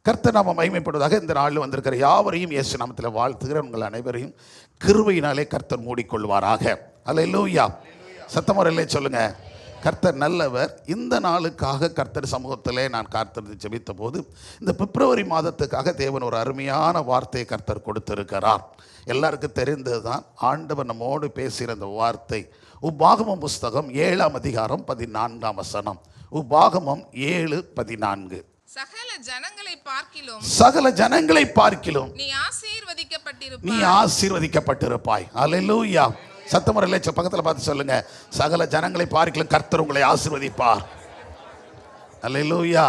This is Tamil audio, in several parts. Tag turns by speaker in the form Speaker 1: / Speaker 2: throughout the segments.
Speaker 1: கர்த்தர் நாம மகிமைப்படுவதாக. இந்த நாளில் வந்திருக்கிற யாவரையும் இயேசு நாமத்தில் வாழ்த்துகிற உங்கள் அனைவரையும் கிருபையினாலே கர்த்தர் மூடிக்கொள்வாராக. அல்லேலூயா. சத்தமுறையிலே சொல்லுங்க, கர்த்தர் நல்லவர். இந்த நாளுக்காக கர்த்தர் சமூகத்திலே நான் காத்திருந்து ஜெபித்த போது இந்த பிப்ரவரி மாதத்துக்காக தேவன் ஒரு அருமையான வார்த்தையை கர்த்தர் கொடுத்திருக்கிறார். எல்லாருக்கும் தெரிந்தது தான். ஆண்டவர் நம்மோடு பேசுகிற அந்த வார்த்தை உபாகமம் புஸ்தகம் 7ஆம் அதிகாரம் 14ஆம் வசனம். உபாகமம் 7:14. சகல ஜனங்களை பார்க்கிலும் நீ ஆசீர்வதிக்கப்பட்டிருப்பாய். அல்லேலூயா. சத்தமுறையிலே பக்கத்தில் பார்த்து சொல்லுங்க, சகல ஜனங்களை பார்க்கிலும் கர்த்தர் உங்களை ஆசீர்வதிப்பார். அல்லேலூயா.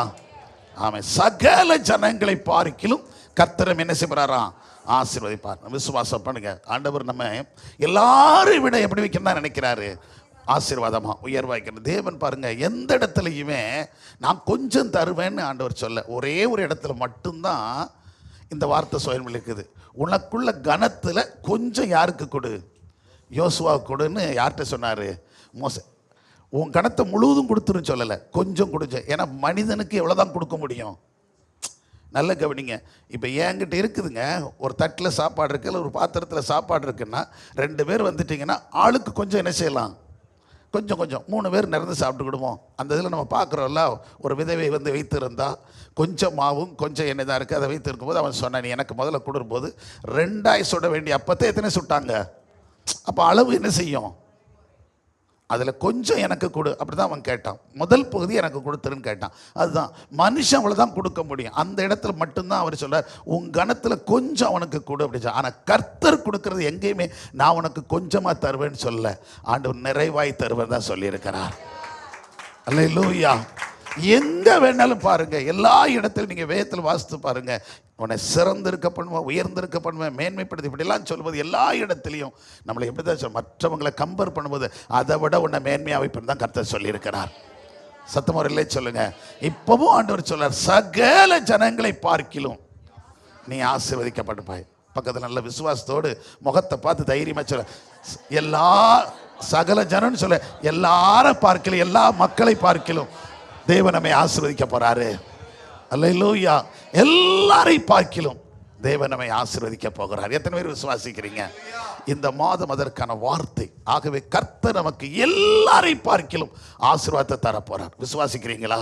Speaker 1: ஆமென். சகல ஜனங்களை பார்க்கிலும் கர்த்தர் என்ன செய்வாராம்? ஆசீர்வதிப்பார். விசுவாசம் பண்ணுங்க. ஆண்டவர் நம்ம எல்லாரும் விட எப்படி வைக்கணும்னு நினைக்கிறாரு? ஆசீர்வாதமா உயர்வாய்க்கணும். தேவன் பாருங்க, எந்த இடத்துலையுமே நான் கொஞ்சம் தருவேன்னு ஆண்டவர் சொல்ல, ஒரே ஒரு இடத்துல மட்டும்தான் இந்த வார்த்தை சுயம் இருக்குது. உனக்குள்ள கனத்துல கொஞ்சம் யாருக்கு கொடு? யோசுவா கொடுன்னு யார்கிட்ட சொன்னார்? மோசே. உன் கணத்தை முழுவதும் கொடுத்துருன்னு சொல்லலை, கொஞ்சம் கொடுச்ச. ஏன்னா மனிதனுக்கு எவ்வளோதான் கொடுக்க முடியும்? நல்ல கவனிங்க. இப்போ என்கிட்ட இருக்குதுங்க, ஒரு தட்டில் சாப்பாடு இருக்குது, இல்லை ஒரு பாத்திரத்தில் சாப்பாடு இருக்குன்னா 2 பேர் வந்துட்டிங்கன்னா ஆளுக்கு கொஞ்சம் என்ன செய்யலாம்? கொஞ்சம் கொஞ்சம் 3 பேர் நிறந்து சாப்பிட்டுக்கிடுவோம். அந்த இதில் நம்ம பார்க்குறோம்ல, ஒரு விதவை வந்து வைத்திருந்தா கொஞ்சம் மாவும் கொஞ்சம் எண்ணெய் தான் இருக்குது. அதை வைத்திருக்கும்போது அவன் சொன்னான், நீ எனக்கு முதல்ல கொடுக்கும்போது 2 சுட வேண்டிய அப்பத்தை எத்தனை சுட்டாங்க? அப்போ அளவு என்ன செய்யும்? அதில் கொஞ்சம் எனக்கு கொடு. அப்படி தான் அவன் கேட்டான். முதல் பகுதி எனக்கு கொடுத்துருன்னு கேட்டான். அதுதான் மனுஷன் அவ்வளோதான் கொடுக்க முடியும். அந்த இடத்துல மட்டும்தான் அவர் சொல்றார், உன் கணத்தில் கொஞ்சம் அவனுக்கு கொடு அப்படி சொல்ல. ஆனால் கர்த்தர் கொடுக்கறது எங்கேயுமே நான் உனக்கு கொஞ்சமாக தருவேன்னு சொல்ல, ஆண்டவர் நிறைவாய் தருவேன் தான் சொல்லியிருக்கிறார். அல்லேலூயா. எங்க வேணாலும் பாருங்க, எல்லா இடத்திலும் நீங்க வேதத்தில் வாசித்து பாருங்க, உன்னை சிறந்திருக்க பண்ணுவேன், உயர்ந்திருக்க பண்ணுவேன், மேன்மைப்படுத்தி இப்படிலாம் சொல்லும்போது எல்லா இடத்துலையும் நம்மளை எப்படி தான் சொல்ல, மற்றவங்களை கம்பேர் பண்ணும்போது அதை விட உன்னை மேன்மையாக வைப்பேன் தான் கர்த்தர் சொல்லியிருக்கிறார். சத்தமுறையிலே சொல்லுங்க. இப்பவும் ஆண்டவர் சொல்றார், சகல ஜனங்களை பார்க்கிலும் நீ ஆசீர்வதிக்கப்பட்டிருப்பாய். பக்கத்தில் நல்ல விசுவாசத்தோடு முகத்தை பார்த்து தைரியமாக சொல்ல, எல்லா சகல ஜனம்னு சொல்ல, எல்லாரும் பார்க்கலும், எல்லா மக்களை பார்க்கலும் தேவன் நம்மை ஆசீர்வதிக்க போறாரு. அல்லேலூயா. எல்லாரையும் பார்க்கிலும் தேவன் நம்மை ஆசீர்வதிக்க போகிறார். எத்தனை பேர் விசுவாசிக்கிறீங்க? இந்த மாதம் அதற்கான வார்த்தை. ஆகவே கர்த்தர் நமக்கு எல்லாரையும் பார்க்கிலும் ஆசீர்வாதத்தை தர போறார். விசுவாசிக்கிறீங்களா?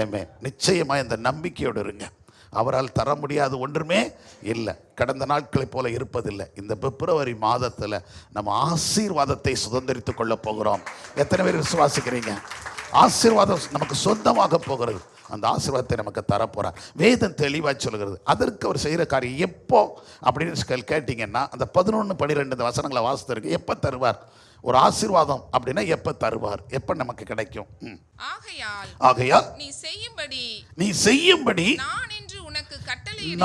Speaker 1: ஏமே நிச்சயமா இந்த நம்பிக்கையோடு இருங்க. அவரால் தர முடியாது ஒன்றுமே இல்லை. கடந்த நாட்களை போல இருப்பதில்லை. இந்த பிப்ரவரி மாதத்தில் நம்ம ஆசீர்வாதத்தை சுதந்திரித்துக் கொள்ள போகிறோம். எத்தனை பேர் விசுவாசிக்கிறீங்க? ஆசீர்வாதம் நமக்கு சொந்தமாக போகிறது. அந்த ஆசீர்வாதத்தை நமக்கு தரப்போறார். வேதம் தெளிவாக சொல்கிறது. அதற்கு அவர் செய்கிற காரியம் எப்போ அப்படின்னு கேட்டிங்கன்னா, அந்த 11-12 வசனங்களை வாசித்திருக்கு. எப்போ தருவார் ஒரு ஆசீர்வாதம் அப்படின்னா? எப்போ தருவார்? எப்போ நமக்கு கிடைக்கும்? ஆகையால் நீ செய்யும்படி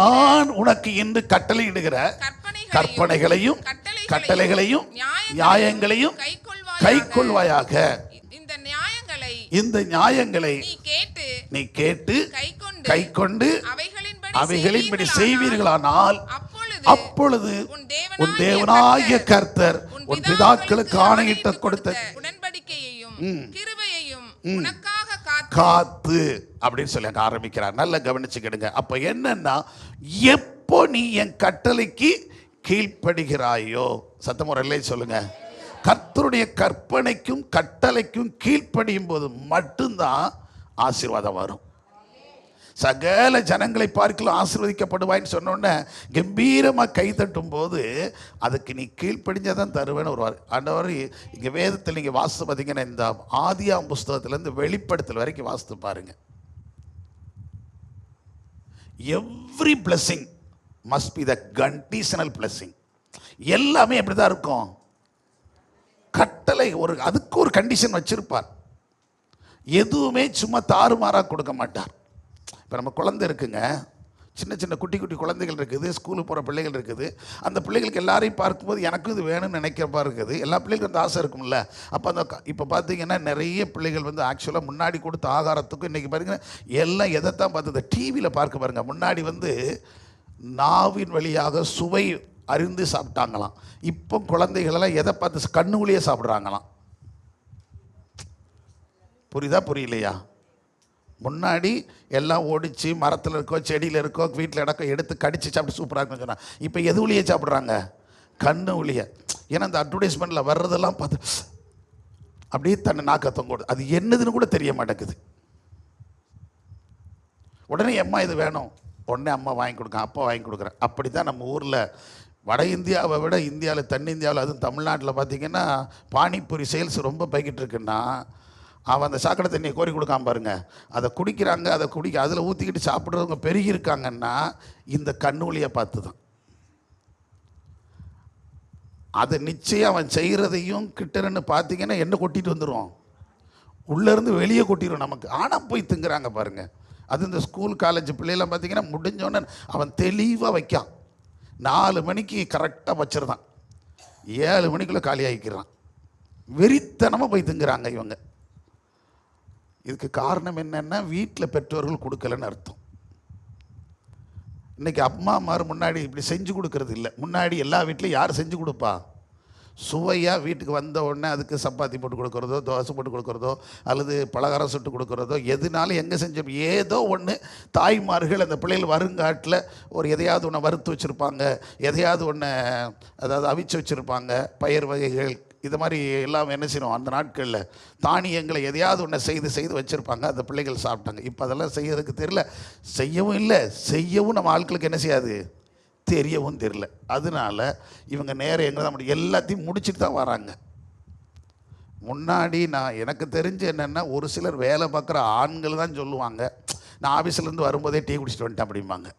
Speaker 1: நான் உனக்கு இன்று கட்டளையிடுகிற கற்பனைகளையும் கட்டளைகளையும் நியாயங்களையும் கைக்கொள்வாயாக. இந்த நியாயங்களை நீ கேட்டு கைக்கொண்டு அவைகளின்படி செய்வீர்களானால் அப்பொழுது உன் தேவனாகிய கர்த்தர் உன் பிதாக்களுக்கு ஆணையிட்டு கொடுத்த உடன்படிக்கையையும் கிருபையையும் உனக்காக காத்து அப்படின்னு சொல்லி ஆரம்பிக்கிறார். நல்லா கவனிச்சுக்கிடுங்க. அப்ப என்னன்னா, எப்போ நீ என் கட்டளைக்கு கீழ்ப்படுகிறாயோ, சத்தமுறையிலே சொல்லுங்க, கர்த்தருடைய கற்பனைக்கும் கட்டளைக்கும் கீழ்ப்படியும் போது மட்டும்தான் ஆசீர்வாதம் வரும். சகல ஜனங்களை பார்க்கலாம் ஆசீர்வதிக்கப்படுவாய்ன்னு சொன்னோன்னே கம்பீரமாக கை தட்டும் போது அதுக்கு நீ கீழ்ப்படிஞ்சாதான் தருவேன்னு ஒரு ஆண்டவர். இங்கே வேதத்தில் நீங்கள் வாசித்து பார்த்தீங்கன்னா, இந்த ஆதியாம் புஸ்தகத்திலேருந்து வெளிப்படுத்தல் வரைக்கும் வாசித்து பாருங்க. Every blessing must be the conditional blessing. எல்லாமே எப்படி தான் இருக்கும்? கட்டளை அதுக்கு ஒரு கண்டிஷன் வச்சிருப்பார். எதுவுமே சும்மா தாறுமாறாக கொடுக்க மாட்டார். இப்போ நம்ம குழந்தை இருக்குங்க, சின்ன சின்ன குட்டி குட்டி குழந்தைகள் இருக்குது, ஸ்கூலுக்கு போகிற பிள்ளைகள் இருக்குது. அந்த பிள்ளைகளுக்கு எல்லாரையும் பார்க்கும்போது எனக்கும் இது வேணும்னு நினைக்கிறப்பா இருக்குது. எல்லா பிள்ளைகளுக்கும் அந்த ஆசை இருக்கும்ல. அப்போ அந்த இப்போ பார்த்தீங்கன்னா நிறைய பிள்ளைகள் வந்து ஆக்சுவலாக முன்னாடி கொடுத்த ஆகாரத்துக்கும் இன்றைக்கி பாருங்கன்னா எல்லாம் எதைத்தான் பார்த்து இந்த டிவியில் பார்க்க பாருங்கள். முன்னாடி வந்து நாவின் வழியாக சுவை அறிந்து சாப்பிட்டாங்களாம். இப்போ குழந்தைகளெல்லாம் எதை பார்த்து கண்ணுக்குள்ளேயே சாப்பிட்றாங்களாம். புரியுதா புரியலையா? முன்னாடி எல்லாம் ஒடிச்சு மரத்தில் இருக்கோ செடியில் இருக்கோ வீட்டில் இடக்கோ எடுத்து கடிச்சு சாப்பிட்டு சூப்பராக இருக்குன்னு சொன்னாங்க. இப்போ எது ஒளியே சாப்பிட்றாங்க? கண்ணு ஒளிய. ஏன்னா அந்த அட்வர்டைஸ்மெண்ட்டில் வர்றதெல்லாம் பார்த்து அப்படியே தன்னை நாக்கத்தம் கூட அது என்னதுன்னு கூட தெரிய மாட்டேங்குது. உடனே அம்மா இது வேணும், உடனே அம்மா வாங்கி கொடுக்க, அப்பா வாங்கி கொடுக்குறேன். அப்படி தான் நம்ம ஊரில் வட இந்தியாவை விட இந்தியாவில் தென்னிந்தியாவில் அதுவும் தமிழ்நாட்டில் பார்த்திங்கன்னா பானிபூரி சேல்ஸ் ரொம்ப போய்கிட்டு இருக்குன்னா, அவன் அந்த சாக்கடை தண்ணியை கோரி கொடுக்காம பாருங்க, அதை குடிக்கிறாங்க. அதை அதில் ஊற்றிக்கிட்டு சாப்பிட்றவங்க பெருகி இருக்காங்கன்னா இந்த கண்ணூலியை பார்த்து தான். அதை நிச்சயம் அவன் செய்கிறதையும் கிட்டன்னு பார்த்தீங்கன்னா என்ன கொட்டிட்டு வந்துடும், உள்ளேருந்து வெளியே கொட்டிடும் நமக்கு. ஆனால் போய் திங்குறாங்க பாருங்கள். அது இந்த ஸ்கூல் காலேஜ் பிள்ளைலாம் பார்த்தீங்கன்னா முடிஞ்சோடனே அவன் தெளிவாக வைக்கான். 4 மணிக்கு கரெக்டாக வச்சிருந்தான், 7 மணிக்குள்ளே காலி ஆகிக்கிறான். வெறித்தனமாக போய் திங்குறாங்க இவங்க. இதுக்கு காரணம் என்னென்னா வீட்டில் பெற்றோர்கள் கொடுக்கலன்னு அர்த்தம். இன்றைக்கி அம்மாமார் முன்னாடி இப்படி செஞ்சு கொடுக்கறது இல்லை. முன்னாடி எல்லா வீட்லையும் யார் செஞ்சு கொடுப்பா? சுவையாக வீட்டுக்கு வந்த உடனே அதுக்கு சப்பாத்தி போட்டு கொடுக்குறதோ, தோசை போட்டு கொடுக்குறதோ, அல்லது பலகாரம் சுட்டு கொடுக்குறதோ, எதுனாலும் எங்கே செஞ்சோம் ஏதோ ஒன்று தாய்மார்கள் அந்த பிள்ளைகள் வருங்காட்டில் ஒரு எதையாவது ஒன்று வறுத்து வச்சுருப்பாங்க, எதையாவது ஒன்று அதாவது அவிச்சு வச்சுருப்பாங்க. பயிர் வகைகள் இது மாதிரி எல்லாம் என்ன செய்யணும், அந்த நாட்களில் தானியங்களை எதையாவது ஒன்று செய்து வச்சுருப்பாங்க. அந்த பிள்ளைகள் சாப்பிட்டாங்க. இப்போ அதெல்லாம் செய்யறதுக்கு தெரியல, செய்யவும் இல்லை, செய்யவும் நம்ம ஆட்களுக்கு என்ன செய்யாது, தெரியவும் தெரியல. அதனால இவங்க நேரம் எங்கே தான் முடியும், எல்லாத்தையும் முடிச்சுட்டு தான் வராங்க. முன்னாடி நான் எனக்கு தெரிஞ்சு என்னென்னா ஒரு சிலர் வேலை பார்க்குற ஆண்கள் தான் சொல்லுவாங்க, நான் ஆஃபீஸ்லேருந்து வரும்போதே டீ குடிச்சிட்டு வந்துட்டேன் அப்படிம்பாங்க.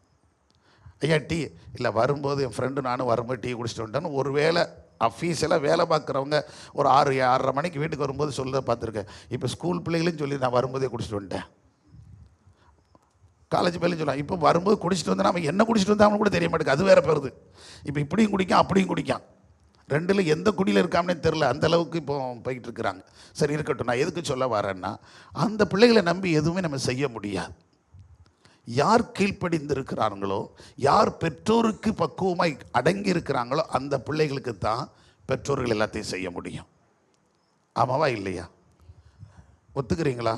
Speaker 1: ஐயா டீ இல்லை, வரும்போது என் ஃப்ரெண்டு நானும் வரும்போது டீ குடிச்சிட்டு வந்துட்டேன்னு ஒரு வேலை அஃபீஸில் வேலை பார்க்குறவங்க ஒரு 6-6:30 மணிக்கு வீட்டுக்கு வரும்போது சொல்ல பார்த்துருக்கேன். இப்போ ஸ்கூல் பிள்ளைகளையும் சொல்லி நான் வரும்போதே குடிச்சிட்டு வந்துட்டேன். காலேஜ் பிள்ளையும் சொல்லலாம், இப்போ வரும்போது குடிச்சிட்டு வந்தேன். அவன் என்ன குடிச்சிட்டு வந்தான்னு கூட தெரிய மாட்டேங்குது, அது வேற பெறுது. இப்போ இப்படியும் குடிக்கான் அப்படியும் குடிக்கான், ரெண்டில் எந்த குடியில் இருக்காமனே தெரில, அந்தளவுக்கு இப்போ போய்கிட்டு இருக்கிறாங்க. சரி இருக்கட்டும், நான் எதுக்கு சொல்ல வரேன்னா அந்த பிள்ளைகளை நம்பி எதுவுமே நம்ம செய்ய முடியாது. யார் கீழ்ப்படிந்து இருக்கிறாங்களோ, யார் பெற்றோருக்கு பக்குவமாய் அடங்கி இருக்கிறாங்களோ அந்த பிள்ளைகளுக்கு தான் பெற்றோர்கள் எல்லாத்தையும் செய்ய முடியும். ஆமாவா இல்லையா? ஒத்துக்கிறீங்களா?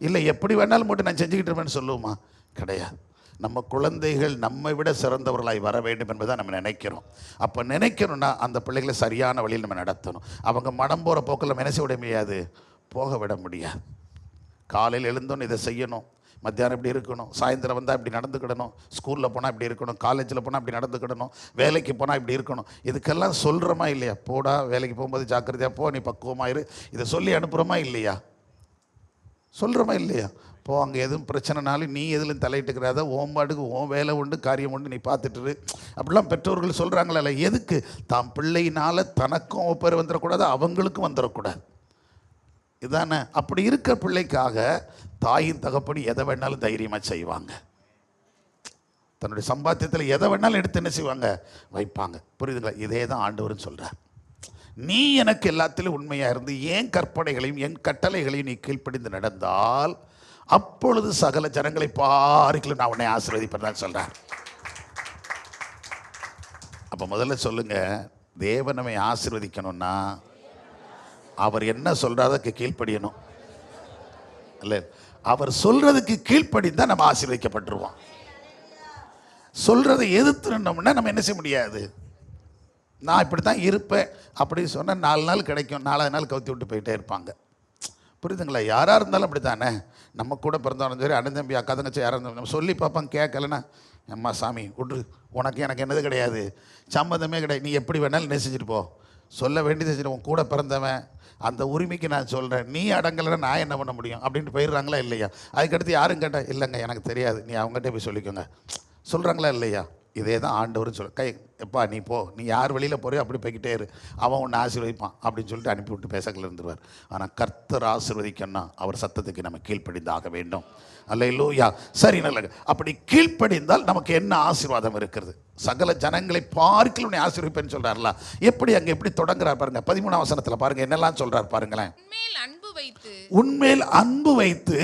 Speaker 1: இல்லை எப்படி வேணாலும் மட்டும் நான் செஞ்சுக்கிட்டு இருப்பேன்னு சொல்லுவோமா? கிடையாது. நம்ம குழந்தைகள் நம்மை விட சிறந்தவர்களாய் வர வேண்டும் என்பதை நம்ம நினைக்கிறோம். அப்போ நினைக்கணும்னா அந்த பிள்ளைகளை சரியான வழியில் நம்ம நடத்தணும். அவங்க மனம் போகிற போக்கில் நம்ம என்ன செய்ய விட முடியாது, போக விட முடியாது. காலையில் எழுந்தோன்னு இதை செய்யணும், மத்தியானம் இப்படி இருக்கணும், சாயந்தரம் வந்தால் இப்படி நடந்துக்கிடணும், ஸ்கூலில் போனால் இப்படி இருக்கணும், காலேஜில் போனால் இப்படி நடந்துக்கிடணும், வேலைக்கு போனால் இப்படி இருக்கணும். இதுக்கெல்லாம் சொல்கிறோமா இல்லையா? போடா வேலைக்கு போகும்போது ஜாக்கிரதையாக போ, நீ பக்குவமாயிரு, இதை சொல்லி அனுப்புகிறோமா இல்லையா? சொல்கிறோமா இல்லையா? போ, அங்கே எதுவும் பிரச்சனைனாலும் நீ எதுலையும் தலையிட்டுக்கிறாத, ஓம்பாட்டுக்கு ஓன் வேலை உண்டு காரியம் உண்டு, நீ பார்த்துட்டு அப்படிலாம் பெற்றோர்கள் சொல்கிறாங்களா இல்லை? எதுக்கு? தாம் பிள்ளையினால் தனக்கும் ஒப்பேர் வந்துடக்கூடாது, அவங்களுக்கும் வந்துடக்கூடாது. இதானே? அப்படி இருக்க பிள்ளைக்காக தாயின் தகப்படி எதை வேணாலும் தைரியமாக செய்வாங்க. தன்னுடைய சம்பாத்தியத்தில் எதை வேணாலும் எடுத்து என்ன செய்வாங்க, வைப்பாங்க. புரியுதுங்களா? இதே தான் ஆண்டவர்னு சொல்கிறார். நீ எனக்கு எல்லாத்திலும் உண்மையாக இருந்து என் கற்பனைகளையும் என் கட்டளைகளையும் நீ கீழ்ப்படிந்து நடந்தால் அப்பொழுது சகல ஜனங்களை பார்க்கலாம் நான் உன்னை ஆசீர்வதிப்பேன் தான் சொல்கிறார். அப்போ முதல்ல சொல்லுங்க, தேவன் நம்மை ஆசீர்வதிக்கணும்னா அவர் என்ன சொல்றாதுக்கு கீழ்ப்படியணும். இல்லை, அவர் சொல்றதுக்கு கீழ்ப்படிந்தா நம்ம ஆசீர்வதிக்கப்பட்டுருவோம். சொல்றதை எதிர்த்துனோம்னா நம்ம என்ன செய்ய முடியாது. நான் இப்படி தான் இருப்பேன் அப்படின்னு சொன்னால் 4 நாள் கிடைக்கும், 4வது நாள் கவுத்தி விட்டு போயிட்டே இருப்பாங்க. புரியுதுங்களா? யாராக இருந்தாலும் அப்படி தானே. நம்ம கூட பிறந்தவனும் சரி, அண்ணன் தம்பி அக்கா தங்கச்சி யாராக இருந்தாலும் நம்ம சொல்லி பார்ப்பாங்க, கேட்கலன்னா அம்மா சாமி விட்ரு, உனக்கு எனக்கு என்னது கிடையாது, சம்மந்தமே கிடையாது, நீ எப்படி வேணாலும் என்ன செஞ்சுட்டு போ, சொல்ல வேண்டியது செஞ்சுட்டு உன் கூட பிறந்தவன் அந்த உரிமைக்கு நான் சொல்கிறேன், நீ அடங்கலைன்னா நான் என்ன பண்ண முடியும் அப்படின்ட்டு போயிடுறாங்களா இல்லையா? அதுக்கடுத்து யாரும் கேட்டால் இல்லைங்க எனக்கு தெரியாது, நீ அவங்ககிட்ட போய் சொல்லிக்கோங்க சொல்கிறாங்களா இல்லையா? இதே தான் ஆண்டவர்னு சொல்ல, எப்பா நீ போ, நீ யார் வெளியில் போறியோ அப்படி போய்கிட்டே இரு, அவன் ஒன்று ஆசீர்வதிப்பான் அப்படின்னு சொல்லிட்டு அனுப்பிவிட்டு பேசக்கல இருந்துருவார். ஆனால் கர்த்தர் ஆசீர்வதிக்கணும்னா அவர் சத்தத்துக்கு நம்ம கீழ்ப்படிந்தாக வேண்டும். அல்லேலூயா. சரி, நல்லது. அப்படி கீழ்ப்படிந்தால் நமக்கு என்ன ஆசீர்வாதம் இருக்கிறது? சகல ஜனங்களை பார்க்கல உன்னை ஆசீர்வதிப்பேன்னு சொல்றாருல. எப்படி அங்கே எப்படி தொடங்குறார் பாருங்க, 13ஆம் வசனத்தில் பாருங்க என்னெல்லாம் சொல்றார் பாருங்களேன். உன்மேல் அன்பு வைத்து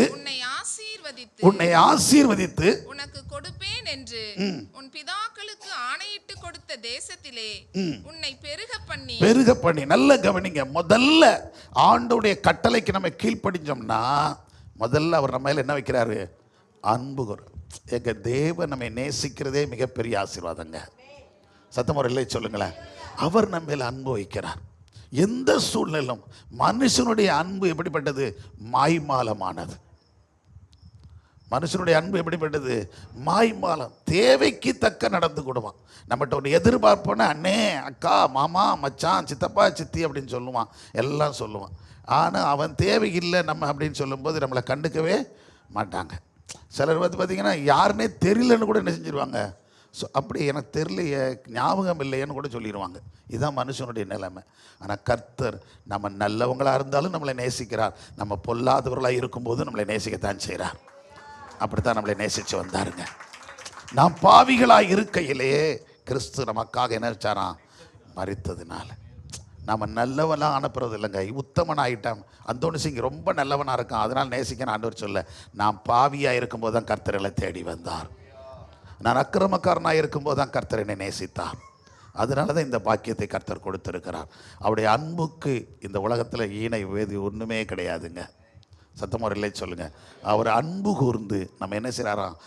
Speaker 1: உன்னை ஆசீர்வதித்து
Speaker 2: உனக்கு கொடுப்பேன் என்று உன் பிதாக்களுக்கு ஆணையிட்டு கொடுத்த தேசத்திலே உன்னை பெருக பண்ணி. நல்ல கவனிங்க, முதல்ல ஆண்டவருடைய கட்டளைக்கு நம்ம கீழ்ப்படிஞ்சோம்னா
Speaker 1: முதல்ல அவர் நம்ம மேல என்ன வைக்கிறாரு? அன்பு கூறு. எங்க தேவன் நம்மை நேசிக்கிறதே மிகப்பெரிய ஆசீர்வாதங்க. சத்தமுறை இல்லை சொல்லுங்களேன். அவர் நம்ம மேல அன்பு வைக்கிறார். எந்த சூழ்நிலும் மனுஷனுடைய அன்பு எப்படிப்பட்டது? மாய்மாலமானது. மனுஷனுடைய அன்பு எப்படிப்பட்டது? மாய்மாலம். தேவைக்கு தக்க நடந்து கொடுவான். நம்மகிட்ட ஒன்று எதிர்பார்ப்போன்னா அண்ணே, அக்கா, மாமா, மச்சான், சித்தப்பா, சித்தி அப்படின்னு சொல்லுவான், எல்லாம் சொல்லுவான். ஆனால் அவன் தேவையில்லை நம்ம அப்படின்னு சொல்லும்போது நம்மளை கண்டுக்கவே மாட்டாங்க. சிலர் பார்த்தீங்கன்னா யாருன்னே தெரியலன்னு கூட என்ன செஞ்சிருவாங்க? அப்படி எனக்கு தெரியலையே, ஞாபகம் இல்லையேன்னு கூட சொல்லிடுவாங்க. இதுதான் மனுஷனுடைய நிலைமை. ஆனால் கர்த்தர் நம்ம நல்லவங்களாக இருந்தாலும் நம்மளை நேசிக்கிறார். நம்ம பொல்லாதவர்களாக இருக்கும்போது நம்மளை நேசிக்கத்தான் செய்கிறார். அப்படித்தான் நம்மளை நேசித்து வந்தாருங்க. நாம் பாவிகளாக இருக்கையிலேயே கிறிஸ்து நமக்காக என்ன வச்சாராம்? மரித்ததுனால. நம்ம நல்லவனாக அனுப்புறது இல்லைங்க, உத்தமன் ஆகிட்டான். அந்தோனிசிங்க ரொம்ப நல்லவனாக இருக்கான், அதனால் நேசிக்கணும் ஆண்டவர் சொல்ல. நான் பாவியாக இருக்கும்போது தான் கர்த்தர்களை தேடி வந்தார். நான் அக்கிரமக்காரனாக இருக்கும்போது தான் கர்த்தர் என்னை நேசித்தார். அதனால தான் இந்த பாக்கியத்தை கர்த்தர் கொடுத்திருக்கிறார். அவருடைய அன்புக்கு இந்த உலகத்தில் ஈனை வேதி ஒன்றுமே கிடையாதுங்க. சத்தமாக இல்லை சொல்லுங்கள். அவர் அன்பு கூர்ந்து நம்ம என்ன செய்கிறாராம்?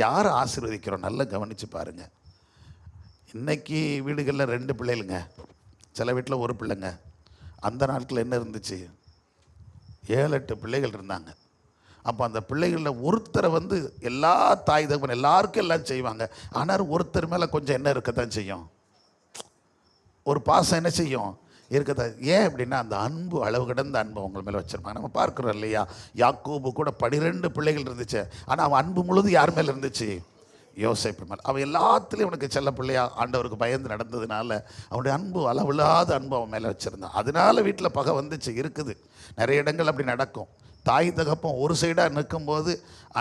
Speaker 1: யாரை ஆசீர்வதிக்கிறோம்? நல்லா கவனித்து பாருங்கள். இன்றைக்கி வீடுகளில் 2 பிள்ளைகளுங்க, சில வீட்டில் 1 பிள்ளைங்க. அந்த நாட்களில் என்ன இருந்துச்சு? 7-8 பிள்ளைகள் இருந்தாங்க. அப்போ அந்த பிள்ளைகளில் ஒருத்தரை எல்லா தாய் தகவன் எல்லாருக்கும் எல்லாம் செய்வாங்க. ஆனால் ஒருத்தர் மேலே கொஞ்சம் என்ன இருக்கத்தான் செய்யும்? ஒரு பாசம் என்ன செய்யும்? இருக்கத்தான். ஏன் அப்படின்னா அந்த அன்பு, அளவு கடந்த அன்பு அவங்க மேலே வச்சுருப்பாங்க. நம்ம பார்க்குறோம் இல்லையா? யாக்கோபு கூட 12 பிள்ளைகள் இருந்துச்சு, ஆனால் அவன் அன்பு முழுது யார் மேலே இருந்துச்சு? யோசேப்பு மேலே. அவன் எல்லாத்துலேயும் அவனுக்கு செல்ல பிள்ளையா ஆண்டவருக்கு பயந்து நடந்ததுனால அவனுடைய அன்பு, அளவில்லாத அன்பு அவன் மேலே வச்சுருந்தான். அதனால வீட்டில் பகை வந்துச்சு, இருக்குது. நிறைய இடங்கள் அப்படி நடக்கும். தாய் தகப்பம் ஒரு சைடாக நிற்கும்போது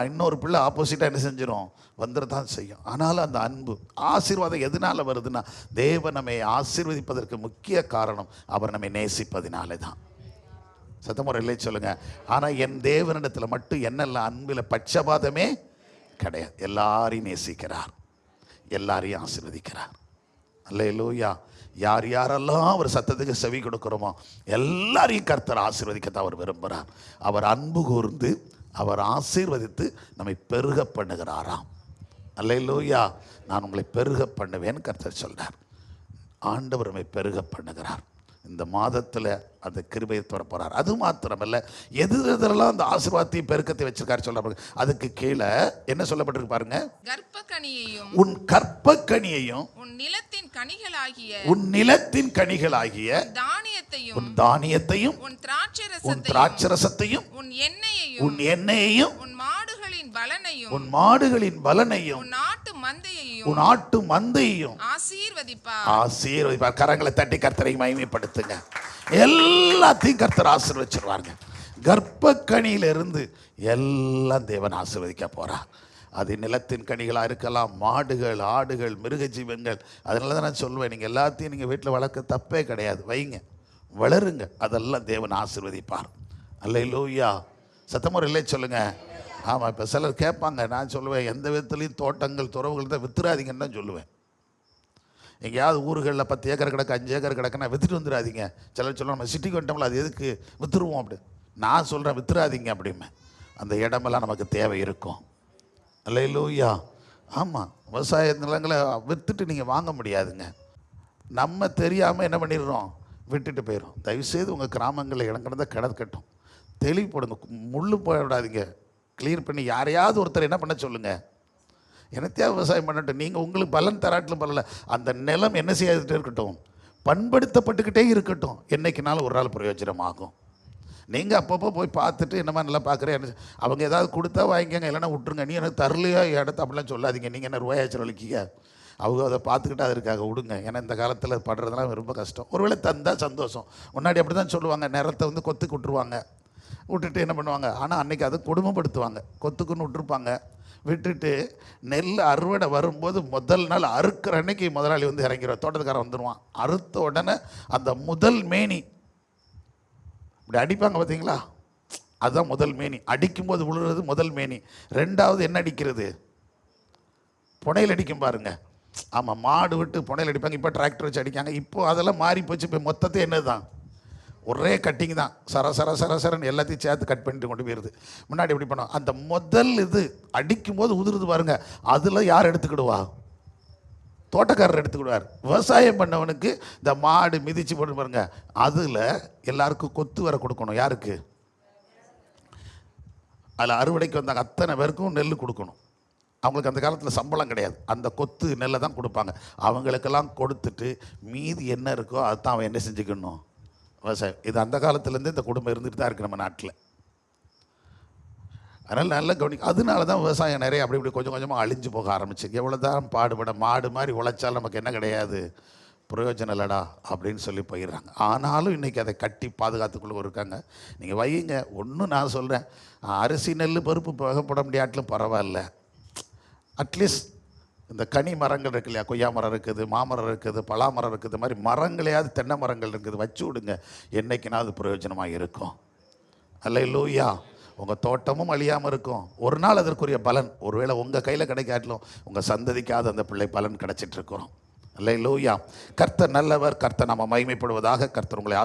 Speaker 1: இன்னொரு பிள்ளை ஆப்போசிட்டாக என்ன செஞ்சிடும்? வந்துடத்தான் செய்யும். ஆனாலும் அந்த அன்பு, ஆசீர்வாதம் எதனால் வருதுன்னா, தேவன் நம்மை ஆசீர்வதிப்பதற்கு முக்கிய காரணம் அவர் நம்மை நேசிப்பதினாலே தான். சத்தமுறை இல்லை சொல்லுங்கள். ஆனால் என் தேவனிடத்தில் மட்டும் என்னெல்லாம் அன்பில் பட்சபாதமே கிடையாது. எல்லாரையும் நேசிக்கிறார், எல்லாரையும் ஆசீர்வதிக்கிறார். அல்லேலூயா. யார் யாரெல்லாம் அவர் சத்தத்துக்கு செவி கொடுக்குறோமோ எல்லாரையும் கர்த்தர் ஆசீர்வதிக்கத்தான் அவர் விரும்புகிறார். அவர் அன்பு கூர்ந்து அவர் ஆசீர்வதித்து நம்மை பெருக பண்ணுகிறாராம். அல்லேலூயா. நான் உங்களை பெருக பண்ணுவேன் கர்த்தர் சொல்றார். ஆண்டவர் நம்மை பெருக பண்ணுகிறார். இந்த மாதத்தில் அந்த கிருபையை தர போகிறார். அது மாத்திரமல்ல, எதெல்லாம் அந்த ஆசீர்வாதத்தையும் பெருக்கத்தை வச்சிருக்காரு சொல்ல. அதுக்கு கீழே என்ன சொல்லப்பட்டிருக்கு பாருங்க.
Speaker 2: கர்ப்பக்கனியையும்
Speaker 1: உன் கர்ப்பக்கனியையும்
Speaker 2: உன் நிலத்தின் கனிகளாகிய
Speaker 1: உன் நிலத்தின் கனிகளாகிய
Speaker 2: தானியத்தையும்
Speaker 1: உன் தானியத்தையும்
Speaker 2: உன்
Speaker 1: உன் திராட்சரசத்தையும்
Speaker 2: உன் எண்ணெயையும்
Speaker 1: உன் எண்ணெயையும்
Speaker 2: உன் மாடுகளின் பலனையும்
Speaker 1: உன் மாடுகளின் பலனையும்
Speaker 2: உன் ஆட்டு மந்தையையும்
Speaker 1: உன் ஆட்டு மந்தையும்
Speaker 2: ஆசீர்வதிப்பார்.
Speaker 1: ஆசீர்வதிப்பார். கரங்களை தட்டி கர்த்தரை மகிமைப்படுத்துங்க. எல்லாத்தையும் கர்த்தர் ஆசீர்வதிச்சிருவாருங்க. கர்ப்பக்கனியிலிருந்து எல்லாம் தேவன் ஆசீர்வதிக்க போறார். அது நிலத்தின் கனிகளாக இருக்கலாம், மாடுகள், ஆடுகள், மிருக ஜீவன்கள். அதனால தான் நான் சொல்லுவேன், நீங்கள் எல்லாத்தையும் நீங்கள் வீட்டில் வளர்க்க தப்பே கிடையாது, வைங்க, வளருங்க. அதெல்லாம் தேவன் ஆசீர்வதிப்பார். அல்லேலூயா. சத்தமுறை இல்லை சொல்லுங்க. ஆமாம். இப்போ சிலர் கேட்பாங்க, நான் சொல்லுவேன் எந்த விதத்துலையும் தோட்டங்கள் துறவுகள் தான் வித்துறாதீங்கன்னு தான் சொல்லுவேன். எங்கேயாவது ஊர்களில் 10 ஏக்கர் கிடக்கு, 5 ஏக்கர் கிடக்குன்னா வித்துட்டு வந்துடாதீங்க. சிலர் சொல்லுவோம் நம்ம சிட்டிக்கு வந்துட்டோம்ல, அது எதுக்கு வித்துருவோம் அப்படி. நான் சொல்கிறேன் வித்துறாதீங்க அப்படிமே. அந்த இடமெல்லாம் நமக்கு தேவை இருக்கும். அல்லேலூயா. ஆமாம். விவசாய நிலங்களை விற்றுட்டு நீங்கள் வாங்க முடியாதுங்க. நம்ம தெரியாமல் என்ன பண்ணிடுறோம்? விட்டுட்டு போயிடும். தயவுசெய்து உங்கள் கிராமங்களில் இடம் கிடந்தால் கிடக்கட்டும், தெளிவு போடுங்க, முள்ளு போடாதீங்க, கிளியர் பண்ணி யாரையாவது ஒருத்தர் என்ன பண்ண சொல்லுங்கள். என்னத்தையா விவசாயம் பண்ணட்டும், நீங்கள் உங்களுக்கு பலன் தராட்டிலும் பரவாயில்ல, அந்த நிலம் என்ன செய்யாதுட்டே இருக்கட்டும், பண்படுத்தப்பட்டுக்கிட்டே இருக்கட்டும். என்றைக்குனாலும் ஒரு நாள் பிரயோஜனமாகும். நீங்கள் அப்பப்போ போய் பார்த்துட்டு என்னமா நல்லா பார்க்குறேன், அவங்க ஏதாவது கொடுத்தா வாங்கிக்கங்க, இல்லைன்னா விட்டுருங்க. நீ எனக்கு தரலையா இடத்த அப்படிலாம் சொல்லாதீங்க. நீங்கள் என்ன ரூபாயாச்சும் வலிக்கிங்க, அவங்க அதை பார்த்துக்கிட்டு அதற்காக விடுங்க. ஏன்னா இந்த காலத்தில் படுறதுலாம் ரொம்ப கஷ்டம். ஒருவேளை தந்தால் சந்தோஷம். முன்னாடி அப்படி தான் சொல்லுவாங்க, நிறத்தை கொத்துக்கு விட்டுருவாங்க, விட்டுட்டு என்ன பண்ணுவாங்க, ஆனால் அன்றைக்கி அதை கொடுமைப்படுத்துவாங்க. கொத்துக்குன்னு விட்டுருப்பாங்க, விட்டுட்டு நெல் அறுவடை வரும்போது முதல் நாள் அறுக்கிற அன்னைக்கு முதலாளி இறங்கிடுவார், தோட்டத்துக்காரன் வந்துடுவான். அறுத்த உடனே அந்த முதல் மேனி இப்படி அடிப்பாங்க பார்த்தீங்களா, அதுதான் முதல் மேனி. அடிக்கும்போது விழுறது முதல் மேனி. ரெண்டாவது என்ன அடிக்கிறது? புனையில் அடிக்கும் பாருங்க. ஆமாம், மாடு விட்டு புனையில் அடிப்பாங்க. இப்போ டிராக்டர் வச்சு அடிக்காங்க. இப்போ அதெல்லாம் மாறி போச்சு. இப்போ மொத்தத்தை என்ன தான் ஒரே கட்டிங் தான், சர சர சர சரன்னு எல்லாத்தையும் சேர்த்து கட் பண்ணிட்டு கொண்டு போயிடுது. முன்னாடி எப்படி பண்ணோம், அந்த முதல் இது அடிக்கும் போது உதிருது பாருங்க, அதில் யார் எடுத்துக்கிடுவா? தோட்டக்காரர் எடுத்துக்கிடுவார். விவசாயம் பண்ணவனுக்கு இந்த மாடு மிதிச்சு போட்டு பாருங்க, அதில் எல்லாருக்கும் கொத்து வர கொடுக்கணும். யாருக்கு? அதில் அறுவடைக்கு வந்தாங்க அத்தனை பேருக்கும் நெல் கொடுக்கணும். அவங்களுக்கு அந்த காலத்தில் சம்பளம் கிடையாது, அந்த கொத்து நெல்லை தான் கொடுப்பாங்க. அவங்களுக்கெல்லாம் கொடுத்துட்டு மீதி என்ன இருக்கோ அதுதான் அவன் என்ன செஞ்சுக்கணும், விவசாயம். இது அந்த காலத்துலேருந்து இந்த குடும்பம் இருந்துட்டு தான் இருக்குது நம்ம நாட்டில். அதனால் நல்ல கவனிக்க. அதனால தான் விவசாயம் நிறைய அப்படி இப்படி கொஞ்சம் கொஞ்சமாக அழிஞ்சு போக ஆரம்பிச்சு. எவ்வளோ தான் பாடுபட, மாடு மாதிரி உழைச்சாலும் நமக்கு என்ன கிடையாது, பிரயோஜனம் இல்லடா அப்படின்னு சொல்லி போயிடுறாங்க. ஆனாலும் இன்றைக்கி அதை கட்டி பாதுகாத்துக்குள்ள இருக்காங்க. நீங்கள் வையுங்க, ஒன்றும் நான் சொல்கிறேன், அரிசி நெல் பருப்பு பகப்பட முடியாட்டிலும் பரவாயில்ல, அட்லீஸ்ட் இந்த கனி மரங்கள் இருக்கு இல்லையா, கொய்யா மரம் இருக்குது, மாமரம் இருக்குது, பலாமரம் இருக்குது, இது மாதிரி மரங்களையாவது, தென்னை மரங்கள் இருக்குது, வச்சு விடுங்க, என்றைக்குனா அது பிரயோஜனமாக இருக்கும். அல்லேலூயா. உங்கள் தோட்டமும் அழியாமல் இருக்கும். ஒரு நாள் அதற்குரிய பலன் ஒருவேளை உங்கள் கையில் கிடைக்காட்டிலும் உங்கள் சந்ததிக்காவது அந்த பிள்ளை பலன் கிடைச்சிட்ருக்கிறோம். அல்லேலூயா. கர்த்தர் நல்லவர், கர்த்தர் நம்ம மகிமைப்படுவதாக. கர்த்தர் உங்களை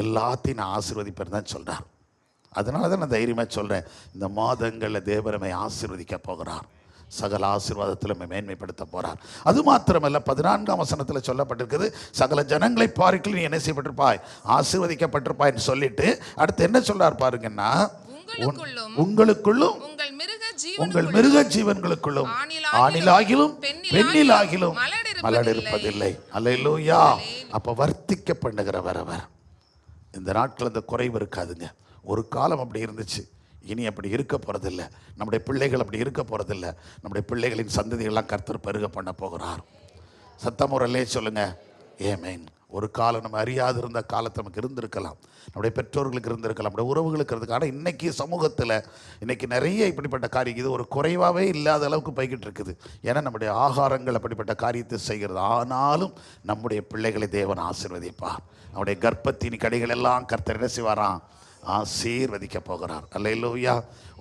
Speaker 1: எல்லாத்தையும் நான் ஆசீர்வதிப்பேன் தான் சொல்கிறார். அதனால தான் நான் தைரியமாக சொல்கிறேன், இந்த மாதங்களில் தேவரமை ஆசீர்வதிக்க போகிறார், சகல ஆசீர்வாதத்தில் மேன்மைப்படுத்த போகிறார். அது மாத்திரமல்ல, 14ஆம் வசனத்தில் சொல்லப்பட்டிருக்குது, சகல ஜனங்களை பார்க்கிலும் நீ என்ன செய்யப்பட்டிருப்பாய், ஆசீர்வதிக்கப்பட்டிருப்பாய்ன்னு சொல்லிட்டு அடுத்து என்ன சொல்றார் பாருங்கன்னா, உங்களுக்குள்ளும் உங்கள் மிருக ஜீவன்களுக்குள்ளும் ஆணிலாகிலும் பெண்ணிலாகிலும் மலடிருப்பதில்லை. அல்லேலூயா. அப்ப வர்த்திக்க பண்ணுகிறவர் அவர். இந்த நாட்கள் அந்த குறைவு இருக்காதுங்க. ஒரு காலம் அப்படி இருந்துச்சு, இனி அப்படி இருக்க போறதில்லை. நம்முடைய பிள்ளைகள் அப்படி இருக்க போறதில்லை. நம்முடைய பிள்ளைகளின் சந்ததிகள்லாம் கர்த்தர் பெருக பண்ண போகிறார். சத்தமுறையிலே சொல்லுங்க ஆமென். ஒரு காலம் நம்ம அறியாது இருந்த காலத்தை நமக்கு இருந்திருக்கலாம், நம்முடைய பெற்றோர்களுக்கு இருந்திருக்கலாம், நம்முடைய உறவுகளுக்கு இருந்திருக்கலாம். ஆனால் இன்றைக்கி சமூகத்தில் இன்றைக்கி நிறைய இப்படிப்பட்ட காரியம், இது ஒரு குறைவாகவே இல்லாத அளவுக்கு போய்கிட்டு இருக்குது. ஏன்னா நம்முடைய ஆகாரங்கள் அப்படிப்பட்ட காரியத்தை செய்கிறது. ஆனாலும் நம்முடைய பிள்ளைகளை தேவன் ஆசீர்வதிப்பார். நம்முடைய கர்ப்பத்தின் கடைகள் எல்லாம் கர்த்தர் என்ன செய்வாராம், ஆசீர்வதிக்க போகிறார். அல்லேலூயா.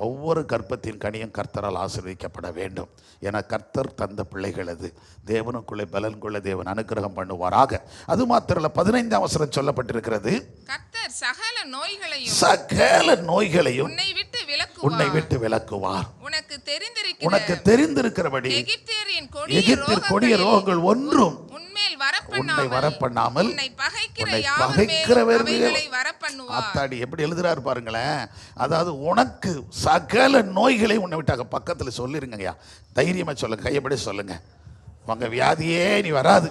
Speaker 1: ஒவ்வொரு கர்ப்பத்தின் கனியும் கர்த்தரால் ஆசீர்வதிக்கப்பட வேண்டும். என கர்த்தர் தந்த பிள்ளைகள் அது. தேவனுக்குள்ளே பலன் கொள்ள தேவன் அனுக்கிரகம் பண்ணுவாராக. அது மாத்திரமல்ல, 15ஆம் வசனம் சொல்லப்பட்டிருக்கிறது, கர்த்தர் சகல நோய்களையும் உன்னை விட்டு விலக்குவார். உனக்கு தெரிந்திருக்கிறபடி எகிப்தின் கொடிய ரோகங்கள் ஒன்றும் உன்னை வரப்பண்ணாமல் உன்னை பகைக்கிறவர்களை அத்தாடி எப்படி எழுதுறாரு பாருங்களேன். அதாவது உனக்கு சகல நோய்களை உன்னை விட்டாங்க. பக்கத்தில் சொல்லிருங்கய்யா, தைரியமா சொல்லுங்க, கையப்படி சொல்லுங்க, உங்க வியாதியே நீ வராது.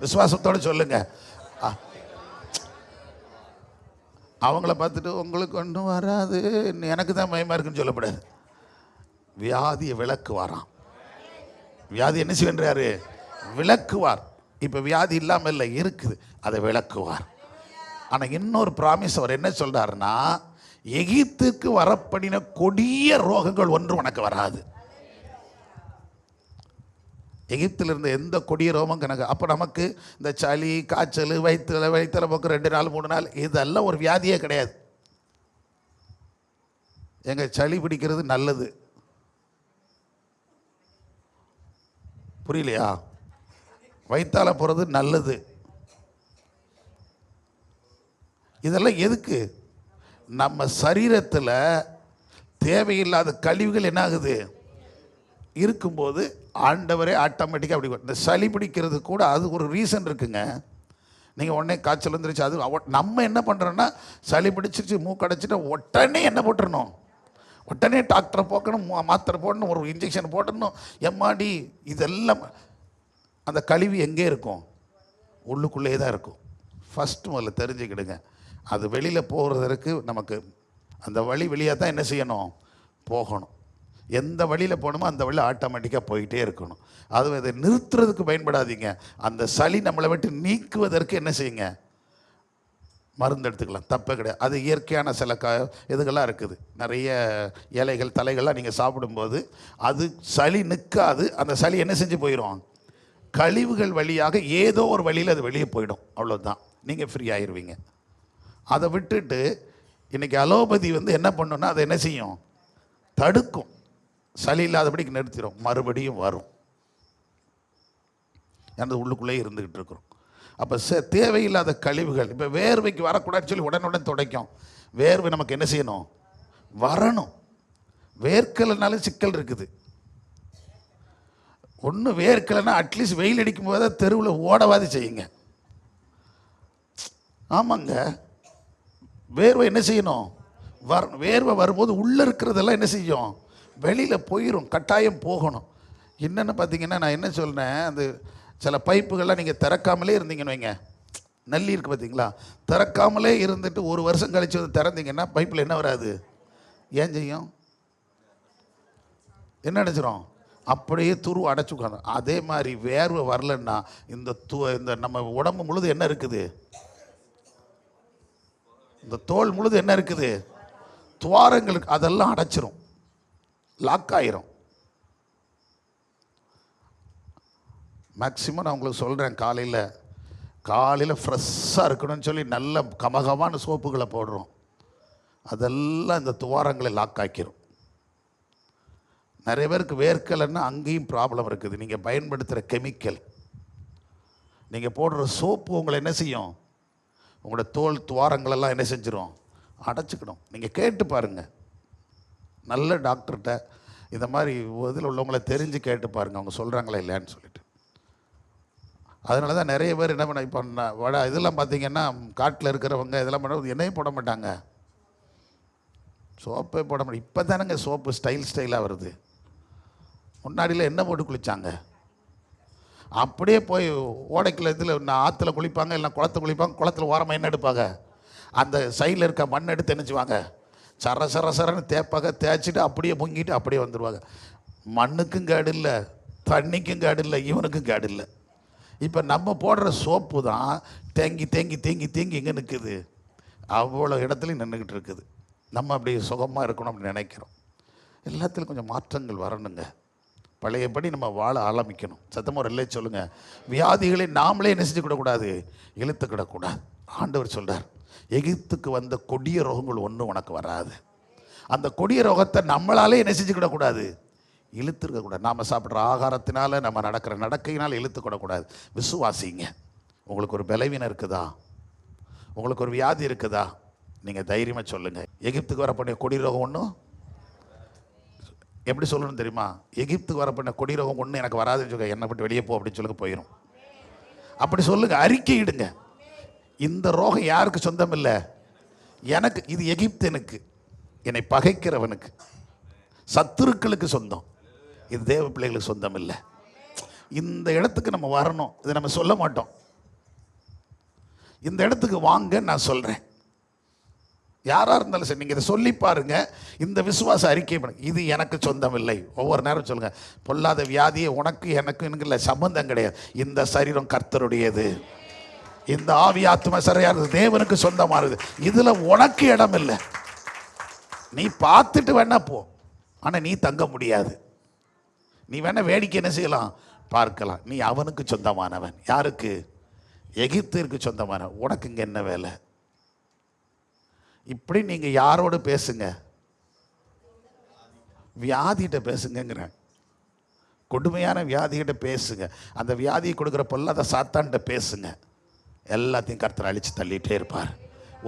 Speaker 1: விசுவாசத்தோடு சொல்லுங்க. அவங்கள பார்த்துட்டு உங்களுக்கு ஒன்றும் வராது, எனக்கு தான் பயமா இருக்குன்னு சொல்லப்படாது. வியாதியை விளக்குவாராம். வியாதி என்ன செய்வாரு, விளக்குவார். இப்போ வியாதி இல்லாமல் இல்லை, இருக்குது, அதை விளக்குவார். ஆனால் இன்னொரு ப்ராமிஸ் அவர் என்ன சொல்றாருன்னா, எகிப்துக்கு வரப்படின கொடிய ரோகங்கள் ஒன்று உனக்கு வராது. எகிப்தில் இருந்த எந்த கொடிய ரோகம் கணக்கு. அப்போ நமக்கு இந்த சளி, காய்ச்சல், வயிற்றுல போக்கு 2 நாள் 3 நாள், இதெல்லாம் ஒரு வியாதியே கிடையாது. எங்க சளி பிடிக்கிறது நல்லது, புரியலையா? வயிற்றால போகிறது நல்லது. இதெல்லாம் எதுக்கு? நம்ம சரீரத்தில் தேவையில்லாத கழிவுகள் என்ன ஆகுது இருக்கும்போது ஆண்டவரே ஆட்டோமேட்டிக்காக அப்படி. இந்த சளி பிடிக்கிறது கூட அது ஒரு ரீசன் இருக்குங்க. நீங்கள் உடனே காய்ச்சல் வந்துருச்சு, அது நம்ம என்ன பண்ணுறோன்னா, சளி பிடிச்சிருச்சு, மூக்கடைச்சிட்டு உடனே என்ன போட்டுடணும், உடனே டாக்டரை போக்கணும், மாத்திரை போடணும், ஒரு இன்ஜெக்ஷன் போட்டணும். எம்மாடி, இதெல்லாம் அந்த கழிவு எங்கே இருக்கும், உள்ளுக்குள்ளே தான் இருக்கும். ஃபஸ்ட்டு முதல்ல தெரிஞ்சுக்கிடுங்க, அது வெளியில் போகிறதுக்கு நமக்கு அந்த வழி வழியாக தான் என்ன செய்யணும், போகணும். எந்த வழியில் போகணுமோ அந்த வழியில் ஆட்டோமேட்டிக்காக போயிட்டே இருக்கணும். அது அதை நிறுத்துறதுக்கு பயன்படாதீங்க. அந்த சளி நம்மளை விட்டு நீக்குவதற்கு என்ன செய்யுங்க, மருந்து எடுத்துக்கலாம், தப்பே கிடையாது. அது இயற்கையான சில இதுகள்லாம் இருக்குது, நிறைய இலைகள் தலைகள்லாம் நீங்கள் சாப்பிடும்போது அது சளி நிற்காது. அந்த சளி என்ன செஞ்சு போயிடும், கழிவுகள் வழியாக ஏதோ ஒரு வழியில் அது வெளியே போயிடும், அவ்வளோதான், நீங்கள் ஃப்ரீ ஆயிடுவீங்க. அதை விட்டுட்டு இன்றைக்கி அலோபதி என்ன பண்ணுன்னா, அதை என்ன செய்யும், தடுக்கும், சளி இல்லாதபடிக்கு நிறுத்திடும், மறுபடியும் வரும். எனது உள்ளுக்குள்ளே இருந்துக்கிட்டு இருக்கிறோம். அப்போ தேவையில்லாத கழிவுகள், இப்போ வேர்வைக்கு வரக்கூடாதுன்னு சொல்லி உடனுடன் துடைக்கும். வேர்வை நமக்கு என்ன செய்யணும்? வரணும். வேர்க்கலைனால சிக்கல் இருக்குது. ஒன்று வேர்க்கலைன்னா அட்லீஸ்ட் வெயில் அடிக்கும் போது தெருவில் ஓடவாது செய்யுங்க. ஆமாங்க, வேர்வை என்ன செய்யணும்? வேர்வை வரும்போது உள்ளே இருக்கிறதெல்லாம் என்ன செய்யும்? வெளியில் போயிடும், கட்டாயம் போகணும். என்னென்னு பார்த்தீங்கன்னா, நான் என்ன சொல்கிறேன், அந்த சில பைப்புகள்லாம் நீங்கள் திறக்காமலே இருந்தீங்கன்னு வைங்க, நல்லி இருக்குது பார்த்தீங்களா, திறக்காமலே இருந்துட்டு ஒரு வருஷம் கழிச்சு வந்து திறந்தீங்கன்னா பைப்பில் என்ன வராது? ஏன் செய்யும்? என்ன நினச்சிரும்? அப்படியே துரு அடைச்சுக்காங்க. அதே மாதிரி வேர்வை வரலன்னா இந்த நம்ம உடம்பு முழுது என்ன இருக்குது? இந்த தோல் முழுது என்ன இருக்குது? துவாரங்களுக்கு அதெல்லாம் அடைச்சிரும், லாக் ஆயிரும். மேக்சிமம் நான் உங்களுக்கு சொல்கிறேன், காலையில் ஃப்ரெஷ்ஷாக இருக்கணும்னு சொல்லி நல்ல கமகமான சோப்புகளை போடுறோம். அதெல்லாம் இந்த துவாரங்களை லாக் ஆக்கிரும். நிறைய பேருக்கு வேர்க்கலைன்னா அங்கேயும் ப்ராப்ளம் இருக்குது. நீங்கள் பயன்படுத்துகிற கெமிக்கல், நீங்கள் போடுற சோப்பு உங்களை என்ன செய்யும்? உங்களோட தோல் துவாரங்களெல்லாம் என்ன செஞ்சிடும்? அடைச்சிக்கணும். நீங்கள் கேட்டு பாருங்கள், நல்ல டாக்டர்கிட்ட இந்த மாதிரி இதில் உள்ளவங்கள தெரிஞ்சு கேட்டு பாருங்கள், அவங்க சொல்கிறாங்களா இல்லையான்னு சொல்லிட்டு. அதனால தான் நிறைய பேர் என்ன பண்ண, இப்போ இதெல்லாம் பார்த்தீங்கன்னா காட்டில் இருக்கிறவங்க இதெல்லாம் பண்ண எண்ணெயும் போட மாட்டாங்க, சோப்பே போட மாட்டாங்க. இப்போ தானேங்க சோப்பு ஸ்டைலாக வருது. முன்னாடியில் என்ன போட்டு குளித்தாங்க? அப்படியே போய் ஓடைக்குள்ள இதில் ஆற்றுல குளிப்பாங்க, இல்லை குளத்தை குளிப்பாங்க. குளத்தில் ஓரமாக என்ன எடுப்பாங்க? அந்த சைடில் இருக்க மண் எடுத்து நினச்சிவாங்க, சரன்னு தேய்ப்பாங்க. தேய்ச்சிட்டு அப்படியே முங்கிட்டு அப்படியே வந்துடுவாங்க. மண்ணுக்கும் கேடு இல்லை, தண்ணிக்கும் கேடு இல்லை, இவனுக்கும் கேடு இல்லை. இப்போ நம்ம போடுற சோப்பு தான் தேங்கி தேங்கி தேங்கி தேங்கி எங்கே நிற்குது? அவ்வளோ இடத்துலையும் நின்றுக்கிட்டு இருக்குது. நம்ம அப்படி சுகமாக இருக்கணும் அப்படின்னு நினைக்கிறோம். எல்லாத்துலையும் கொஞ்சம் மாற்றங்கள் வரணுங்க. பழையபடி நம்ம வாழ ஆரம்பிக்கணும். சத்தமாக ஒரு இல்லை சொல்லுங்கள். வியாதிகளை நாமளே நெசிச்சுக்கிடக்கூடாது, இழுத்துக்கிடக்கூடாது. ஆண்டவர் சொல்கிறார், எகிப்துக்கு வந்த கொடிய ரோகங்கள் ஒன்றும் உனக்கு வராது. அந்த கொடிய ரோகத்தை நம்மளாலே நெசிச்சுக்கிடக்கூடாது, இழுத்துருக்கக்கூடாது. நாம் சாப்பிட்ற ஆகாரத்தினால, நம்ம நடக்கிற நடக்கையினால் இழுத்துக்கிடக்கூடாது. விசுவாசிங்க. உங்களுக்கு ஒரு பலவீனம் இருக்குதா? உங்களுக்கு ஒரு வியாதி இருக்குதா? நீங்கள் தைரியமாக சொல்லுங்கள். எகிப்துக்கு வரப்போன கொடி ரோகம் ஒன்றும் எப்படி சொல்லணும் தெரியுமா? எகிப்துக்கு வரப்போன கொடி ரோகம் ஒன்று எனக்கு வராதுன்னு சொல்லுங்க. என்னை விட்டு வெளியே போ அப்படின்னு சொல்லுங்க, போயிடும். அப்படி சொல்லுங்க, அறிக்கையிடுங்க. இந்த ரோகம் யாருக்கு சொந்தம் இல்லை? எனக்கு. இது எகிப்தனுக்கு, என்னை பகைக்கிறவனுக்கு, சத்துருக்களுக்கு சொந்தம். இது தேவ பிள்ளைகளுக்கு சொந்தம் இல்லை. இந்த இடத்துக்கு நம்ம வரணும். இதை நம்ம சொல்ல மாட்டோம். இந்த இடத்துக்கு வாங்க நான் சொல்கிறேன். யாராக இருந்தாலும் சரி, நீங்கள் இதை சொல்லி பாருங்க. இந்த விசுவாச அறிக்கை பண்ணுங்க, இது எனக்கு சொந்தம் இல்லை. ஒவ்வொரு நேரம் சொல்லுங்கள், பொல்லாத வியாதியை உனக்கு எனக்கு இல்லை, சம்பந்தம் கிடையாது. இந்த சரீரம் கர்த்தருடையது. இந்த ஆவி ஆத்மா சரியானது, தேவனுக்கு சொந்தமானது. இதில் உனக்கு இடம் இல்லை. நீ பார்த்துட்டு வேணா போ, ஆனால் நீ தங்க முடியாது. நீ வேணா வேடிக்கை என்ன செய்யலாம், பார்க்கலாம். நீ அவனுக்கு சொந்தமானவன். யாருக்கு? எகிப்திற்கு சொந்தமானவன். உனக்கு இங்கே என்ன வேலை? இப்படி நீங்கள் யாரோடு பேசுங்க? வியாதிகிட்ட பேசுங்கிறேன். கொடுமையான வியாதிகிட்ட பேசுங்க. அந்த வியாதியை கொடுக்குற பொல்லாத சாத்தான்கிட்ட பேசுங்க. எல்லாத்தையும் கர்த்தர் அழித்து தள்ளிகிட்டே இருப்பார்.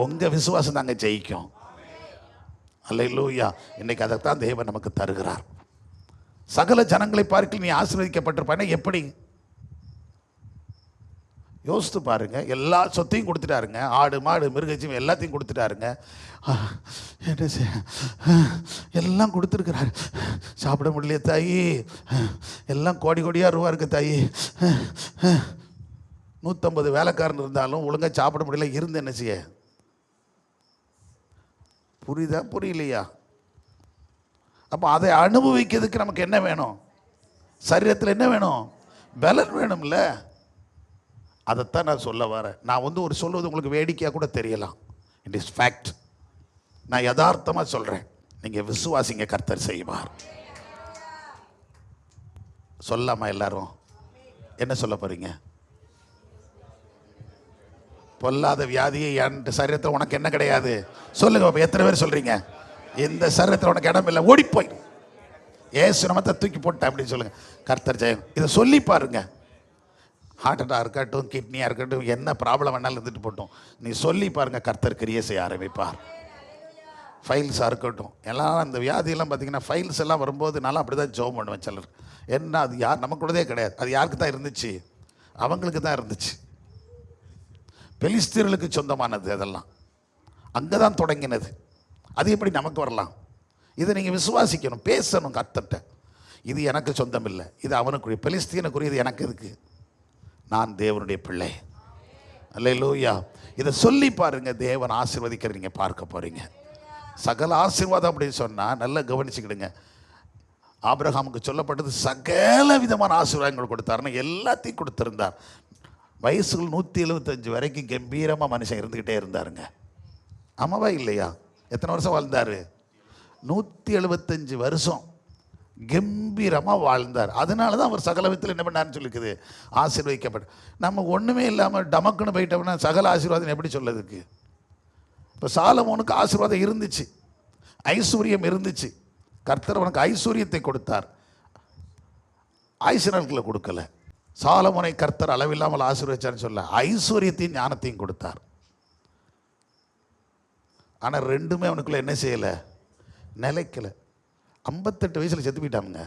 Speaker 1: உங்கள் விசுவாசம் தாங்க ஜெயிக்கும். அல்லேலூயா. இன்னைக்கு அதைத்தான் தேவன் நமக்கு தருகிறார். சகல ஜனங்களை பார்க்க நீ ஆசீர்வதிக்கப்பட்டிருப்பானே. எப்படி? யோசித்து பாருங்க. எல்லா சொத்தையும் கொடுத்துட்டாருங்க, ஆடு மாடு மிருகஜீவன் எல்லாத்தையும் கொடுத்துட்டாருங்க. என்ன செய்ய, எல்லாம் கொடுத்துருக்கிறாரு. சாப்பிட முடியல தாயி, எல்லாம் கோடி கோடியாக ரூபா இருக்கு தாயி. 150 வேலைக்காரன் இருந்தாலும் ஒழுங்காக சாப்பிட முடியல. இருந்து என்ன செய்ய? புரியுதா புரியலையா? அப்போ அதை அனுபவிக்கிறதுக்கு நமக்கு என்ன வேணும்? சரீரத்தில் என்ன வேணும்? பலன் வேணும்ல. அதைத்தான் நான் சொல்ல வரேன். நான் ஒரு சொல்வது உங்களுக்கு வேடிக்கையாக கூட தெரியலாம். It is fact. நான் யதார்த்தமாக சொல்கிறேன். நீங்கள் விசுவாசிங்க, கர்த்தர் செய்வார். சொல்லாமா எல்லாரும்? என்ன சொல்ல போறீங்க? பொல்லாத வியாதியை என் சரீரத்தில் உனக்கு என்ன கிடையாது சொல்லுங்க. எத்தனை பேர் சொல்றீங்க? இந்த சரீரத்தில் உனக்கு இடம் இல்லை, ஓடிப்போய் ஏசு நாமத்தை தூக்கி போட்டேன் அப்படின்னு சொல்லுங்க. கர்த்தர் ஜெயம். இதை சொல்லி பாருங்க. ஹார்ட் அட்டாக் இருக்கட்டும், கிட்னியாக இருக்கட்டும், என்ன ப்ராப்ளம் வேணாலும் இருந்துட்டு போட்டோம், நீ சொல்லி பாருங்கள், கர்த்தர் கிரியை செய்ய ஆரம்பிப்பார். ஃபைல்ஸாக இருக்கட்டும், எல்லாம் அந்த வியாதியெல்லாம் பார்த்தீங்கன்னா ஃபைல்ஸ் எல்லாம் வரும்போது நல்லா அப்படி தான் ஜெபம் பண்ணுவேன். சிலர் என்ன அது யார் நமக்குள்ளதே கிடையாது, அது யாருக்கு தான் இருந்துச்சு? அவங்களுக்கு தான் இருந்துச்சு. பெலிஸ்தீர்களுக்கு சொந்தமானது அதெல்லாம், அங்கே தான் தொடங்கினது. அது எப்படி நமக்கு வரலாம்? இதை நீங்கள் விசுவாசிக்கணும், பேசணும் கர்த்தர்ட்ட. இது எனக்கு சொந்தம் இல்லை, இது அவனுக்குரிய, பெலிஸ்தீனுக்குரிய, இது எனக்கு இருக்கு, நான் தேவனுடைய பிள்ளை. அல்லேலூயா. இதை சொல்லி பாருங்க, தேவன் ஆசீர்வதிக்கிறது நீங்கள் பார்க்க போறீங்க. சகல ஆசீர்வாதம் அப்படின்னு சொன்னால் நல்லா கவனிச்சுக்கிடுங்க. ஆபிரகாமுக்கு சொல்லப்பட்டது சகல விதமான ஆசீர்வாதங்கள் கொடுத்தாருன்னு எல்லாத்தையும் கொடுத்துருந்தார். வயசுகள் 175 வரைக்கும் கம்பீரமாக மனுஷன் இருந்துக்கிட்டே இருந்தாருங்க. ஆமாவா இல்லையா? எத்தனை வருஷம் வாழ்ந்தார்? 175 வருஷம் கம்பீரமாக வாழ்ந்தார். அதனால தான் அவர் சகல விதத்தில் என்ன பண்ணார்னு சொல்லிக்குது, ஆசீர்வதிக்கப்பட்ட. நம்ம ஒன்றுமே இல்லாமல் டமக்குன்னு போயிட்டோம்னா சகல ஆசீர்வாதம் எப்படி சொல்லதுக்கு? இப்போ சாலமோனுக்கு ஆசீர்வாதம் இருந்துச்சு, ஐஸ்வர்யம் இருந்துச்சு. கர்த்தர் அவனுக்கு ஐஸ்வர்யத்தை கொடுத்தார், ஆயுசு நாட்களில் கொடுக்கல. சாலமோனை கர்த்தர் அளவில்லாமல் ஆசீர்வதிச்சார்னு சொல்ல, ஐஸ்வர்யத்தையும் ஞானத்தையும் கொடுத்தார். ஆனால் ரெண்டுமே அவனுக்குள்ள என்ன செய்யலை, நிலைக்கலை. 58 வயசில் செத்து போயிட்டாங்க.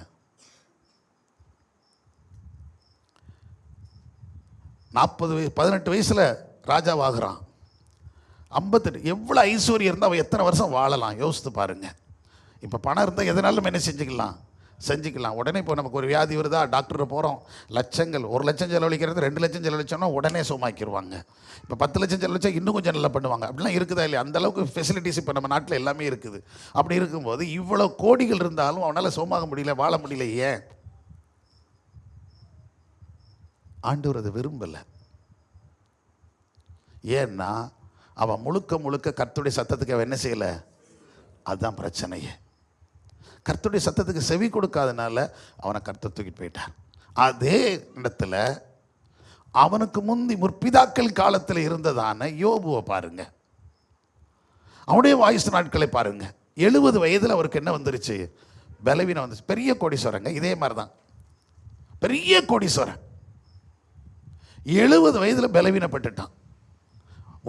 Speaker 1: 18 வயசில் ராஜாவாகிறான். 58 எவ்வளோ ஐஸ்வர்யம் இருந்தால் அவன் எத்தனை வருஷம் வாழலாம் யோசித்து பாருங்க. இப்போ பணம் இருந்தால் எதனாலும் என்ன செஞ்சுக்கலாம். உடனே இப்போ நமக்கு ஒரு வியாதி வருதா, டாக்டரை போகிறோம், லட்சங்கள், 1 லட்சம் செலவழிக்கிறது 2 லட்சம் செலவழிச்சோன்னா உடனே சுகமாக்கிடுவாங்க. இப்போ 10 லட்சம் செலவழிச்சா இன்னும் கொஞ்சம் நல்லா பண்ணுவாங்க. அப்படிலாம் இருக்குதா இல்லையா? அந்தளவுக்கு ஃபெசிலிட்டிஸ் இப்போ நம்ம நாட்டில் எல்லாமே இருக்குது. அப்படி இருக்கும்போது இவ்வளோ கோடிகள் இருந்தாலும் அவனால் சுகமாக முடியல, வாழ முடியல. ஏன்? ஆண்டவர் அதை விரும்பலை. ஏன்னா அவன் முழுக்க கர்த்தருடைய சத்தத்துக்கு அவன் என்ன செய்யலை. அதுதான் பிரச்சனையே. கர்த்தருடைய சத்தத்துக்கு செவி கொடுக்காதனால அவனை கர்த்தர் தூக்கிட்டு போயிட்டார். அதே இடத்துல அவனுக்கு முந்தி முற்பிதாக்கள் காலத்தில் இருந்ததான யோபுவை பாருங்க, அவனுடைய வாயுசு நாட்களை பாருங்க. 70 வயதில் அவருக்கு என்ன வந்துருச்சு, பலவீனம் வந்துச்சு. பெரிய கோடீஸ்வரங்க, இதே மாதிரி தான் பெரிய கோடீஸ்வரன். 70 வயதில் பலவீனப்பட்டுட்டான்.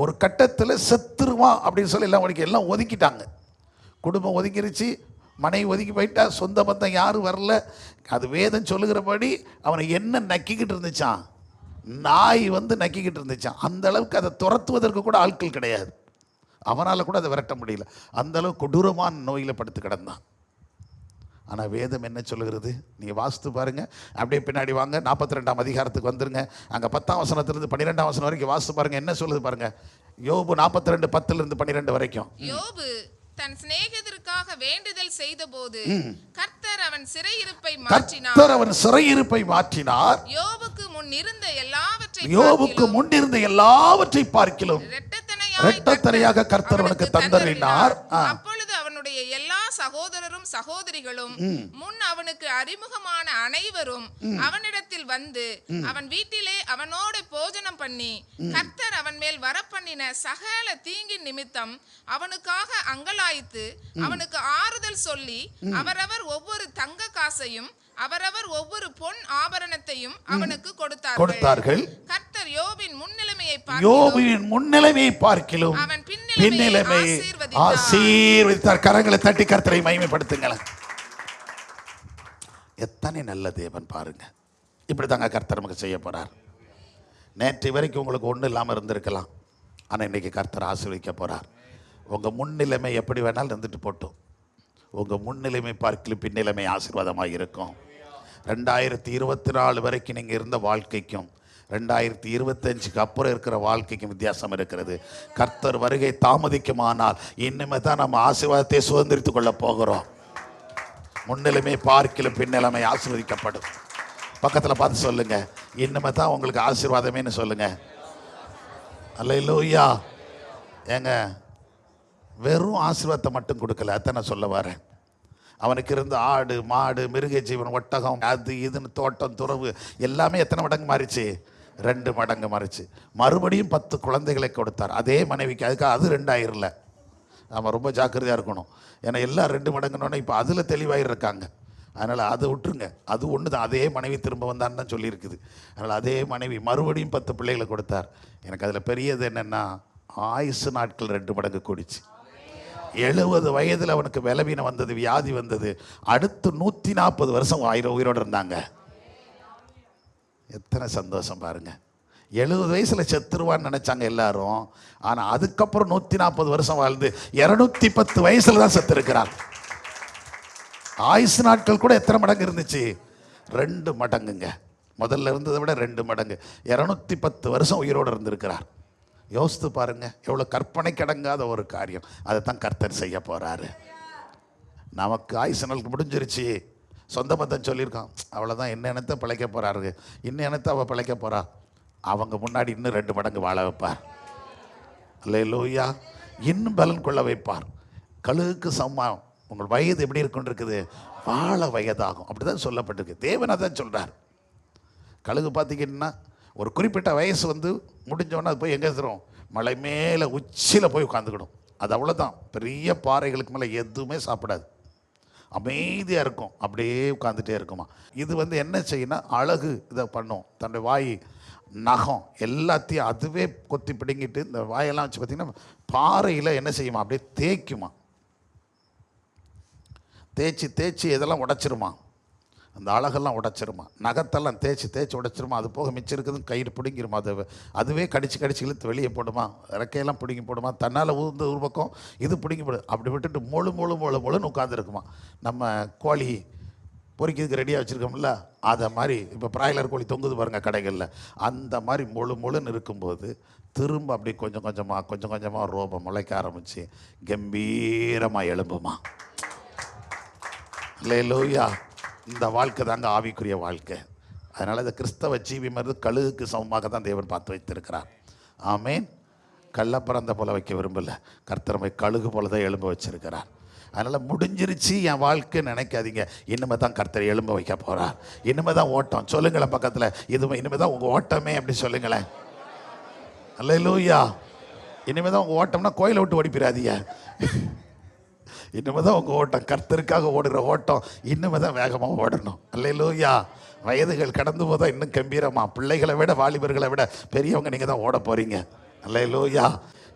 Speaker 1: ஒரு கட்டத்தில் செத்துருவான் அப்படின்னு சொல்லி எல்லாம் ஒதுக்கிட்டாங்க. குடும்பம் ஒதுக்கிருச்சு, மனைவி ஒதுக்கி போயிட்டா, சொந்த பந்தம் யாரும் வரல. அது வேதம் சொல்லுகிறபடி அவனை என்ன நக்கிக்கிட்டு இருந்துச்சான், நாய் வந்து நக்கிக்கிட்டு இருந்துச்சான். அந்த அளவுக்கு அதை துரத்துவதற்கு கூட ஆட்கள் கிடையாது. அவனால் கூட அதை விரட்ட முடியல. அந்த அளவுக்கு கொடூரமான நோயில் படுத்து கிடந்தான். ஆனால் வேதம் என்ன சொல்லுகிறது, நீங்கள் வாசித்து பாருங்கள். அப்படியே பின்னாடி வாங்க, 42ஆம் அதிகாரத்துக்கு வந்துருங்க. அங்கே 10ஆம் வசனத்திலிருந்து 12ஆம் வசனம் வரைக்கும் வாசித்து பாருங்கள். என்ன சொல்லுது பாருங்கள். யோபு 42, 10லிருந்து 12 வரைக்கும்.
Speaker 2: யோபு தன் சிநேகிதருக்காக வேண்டுதல் செய்தபோது கர்த்தர் அவன் சிறையிருப்பை மாற்றினார். யோபுக்கு முன் இருந்த எல்லாவற்றை பார்க்கிலும் இரட்டத்தனையாக கர்த்தர் அவனுக்கு தந்தறினார். அப்பொழுது அவனுடைய எல்லா சகோதரரும் சகோதரிகளும் முன் அவனுக்கு அறிமுகமான அனைவரும் அவனிடத்தில் வந்து அவன் வீட்டிலே அவனோடு போஜனம் பண்ணி கர்த்தர் அவன் மேல் வரப்பண்ணின சகல தீங்கின் நிமித்தம் அவனுக்காக அங்கலாய்த்து அவனுக்கு ஆறுதல் சொல்லி அவரவர் ஒவ்வொரு தங்க காசையும் அவரவர் ஒவ்வொரு பொன் ஆபரணத்தையும் அவனுக்கு கொடுத்தார்கள். கர்த்தர் யோபின் முன்னிலைமையை பார்க்கிலும் அவன் பின்னிலைமை ஆசீர்வதித்தார். கரங்களை தட்டி கர்த்தரை மகிமைப்படுத்துங்கள். எத்தனை நல்ல தேவன் பாருங்க. இப்படி தாங்க கர்த்தர் நமக்கு செய்ய போறார். நேற்று வரைக்கும் உங்களுக்கு ஒன்றும் இல்லாமல் இருந்திருக்கலாம், ஆனால் இன்னைக்கு கர்த்தர் ஆசீர்வதிக்க போறார். உங்க முன்னிலைமை எப்படி வேணாலும் இருந்துட்டு போட்டோம், உங்க முன்னிலைமை பார்க்கலும் பின்னிலைமை ஆசீர்வாதமாக இருக்கும். 2024 வரைக்கும் நீங்கள் இருந்த வாழ்க்கைக்கும் 2025க்கு அப்புறம் இருக்கிற வாழ்க்கைக்கும் வித்தியாசம் இருக்கிறது. கர்த்தர் வருகை தாமதிக்குமானால் இனிமே தான் நம்ம ஆசீர்வாதத்தை சுதந்திரித்துக் கொள்ள போகிறோம். முன்னிலைமை பார்க்கலும் பின்னிலைமை ஆசீர்வதிக்கப்படும். பக்கத்தில் பார்த்து சொல்லுங்க, இனிமே தான் உங்களுக்கு ஆசீர்வாதமேன்னு சொல்லுங்க. அல்லேலூயா. ஏங்க, வெறும் ஆசீர்வாதத்தை மட்டும் கொடுக்கல, அதான் நான் சொல்ல வரேன். அவனுக்கு இருந்த ஆடு மாடு மிருக ஜீவன் ஒட்டகம் அது இதுன்னு தோட்டம் துறவு எல்லாமே எத்தனை மடங்கு மாறிச்சு? 2 மடங்கு மாறிச்சு. மறுபடியும் 10 குழந்தைகளை கொடுத்தார் அதே மனைவிக்கு. அதுக்காக அது 2 ஆயிரல. நம்ம ரொம்ப ஜாக்கிரதையாக இருக்கணும். ஏன்னா எல்லாம் 2 மடங்குனோடனே இப்போ அதில் தெளிவாக இருக்காங்க.
Speaker 1: அதனால் அதை விட்டுருங்க. அது ஒன்று தான். அதே மனைவி திரும்ப வந்தான்னு தான் சொல்லியிருக்குது. அதனால் அதே மனைவி மறுபடியும் 10 பிள்ளைகளை கொடுத்தார். எனக்கு அதில் பெரியது என்னென்னா, ஆயுசு நாட்கள் 2 மடங்கு கூடிச்சு. 70 வயதில் அவனுக்கு பலவீனம் வந்தது, வியாதி வந்தது. அடுத்து 140 வருஷம் உயிரோடு இருந்தாங்க. எத்தனை சந்தோஷம் பாருங்க. 70 வயசில் செத்துருவான்னு நினைச்சாங்க எல்லாரும். ஆனால் அதுக்கப்புறம் 140 வருஷம் வாழ்ந்து 210 வயசுல தான் செத்துருக்கிறார். ஆயுசு நாட்கள் கூட எத்தனை மடங்கு இருந்துச்சு? 2 மடங்குங்க. முதல்ல இருந்ததை விட 2 மடங்கு. 210 வருஷம் உயிரோடு இருந்திருக்கிறார். யோசித்து பாருங்க, எவ்வளோ கற்பனை கடங்காத ஒரு காரியம். அதை தான் கர்த்தர் செய்ய போறாரு. நமக்கு ஆயுசு நாளுக்கு முடிஞ்சிருச்சு. சொந்த பந்தம் சொல்லியிருக்கான், அவ்வளோதான், என்னத்தை பிழைக்க போறாரு, என்னத்தை அவள் பிழைக்க போறா. அவங்க முன்னாடி இன்னும் 2 மடங்கு வாழ வைப்பார். அல்லேலூயா. இன்னும் பலன் கொள்ள வைப்பார். கழுகுக்கு சமமா உங்கள் வயது எப்படி இருக்குன்னு இருக்குது, வாழ வயதாகும். அப்படிதான் சொல்லப்பட்டிருக்கு. தேவன் அதான் சொல்றார். கழுகு பார்த்தீங்கன்னா ஒரு குறிப்பிட்ட வயசு வந்து முடிஞ்சோன்னா அது போய் எங்கே தரும், மலை மேலே உச்சியில் போய் உட்காந்துக்கிடும். அது அவ்வளோதான். பெரிய பாறைகளுக்கு மேலே எதுவுமே சாப்பிடாது, அமைதியாக இருக்கும், அப்படியே உட்காந்துட்டே இருக்குமா. இது வந்து என்ன செய்யணும், அழகு இதை பண்ணும். தன்னுடைய வாய், நகம் எல்லாத்தையும் அதுவே கொத்தி பிடுங்கிட்டு இந்த வாயெல்லாம் வச்சு பார்த்திங்கன்னா பாறையில் என்ன செய்யுமா, அப்படியே தேய்க்குமா. தேய்ச்சி இதெல்லாம் உடைச்சிருமா, அந்த அழகெல்லாம் உடைச்சிருமா. நகத்தெல்லாம் தேய்ச்சி உடைச்சிருமா. அது போக மிச்சம் இருக்குதுன்னு கயிறு பிடுங்கிருமா. அதுவே கடிச்சு இழுத்து வெளியே போடுமா. இறக்கையெல்லாம் பிடுங்கி போடுமா. தன்னால் ஊர்ந்து ஒரு பக்கம் இது பிடுங்கி போடு. அப்படி விட்டுட்டு மொழுன்னு உட்காந்துருக்குமா. நம்ம கோழி பொறிக்கிறதுக்கு ரெடியாக வச்சுருக்கோம்ல, அதை மாதிரி இப்போ பிராய்லர் கோழி தொங்குது பாருங்கள் கடைகளில், அந்த மாதிரி மொழுன்னு இருக்கும்போது திரும்ப அப்படி கொஞ்சம் கொஞ்சமாக ரோபம் முளைக்க ஆரம்பித்து கம்பீரமாக எழும்புமா. அல்லேலூயா. இந்த வாழ்க்கை தாங்க ஆவிக்குரிய வாழ்க்கை. அதனால் இந்த கிறிஸ்தவ ஜீவி மாதிரி கழுகுக்கு சமமாக தான் தேவன் பார்த்து வைத்திருக்கிறார். ஆமேன். கள்ளப்பிறந்த போல வைக்க விரும்பல, கர்த்தரை கழுகு போல தான் எழும்ப வச்சிருக்கிறார். அதனால் முடிஞ்சிருச்சு என் வாழ்க்கை நினைக்காதீங்க. இனிமே தான் கர்த்தரை எழும்ப வைக்க போகிறார். இனிமே தான் ஓட்டம். சொல்லுங்களேன் பக்கத்தில், இனிமே தான் உங்கள் ஓட்டமே அப்படி சொல்லுங்களேன். அல்லேலூயா. இனிமே தான் உங்கள் ஓட்டம்னா கோயிலை விட்டு ஓடிப்பிடாதீங்க. இனிமே தான் உங்கள் ஓட்டம், கர்த்தருக்காக ஓடுகிற ஓட்டம் இனிமே தான் வேகமாக ஓடணும். அல்லேலூயா. வயதுகள் கடந்து போதான் இன்னும் கம்பீரமாக, பிள்ளைகளை விட வாலிபர்களை விட பெரியவங்க நீங்கள் தான் ஓட போகிறீங்க. அல்லேலூயா.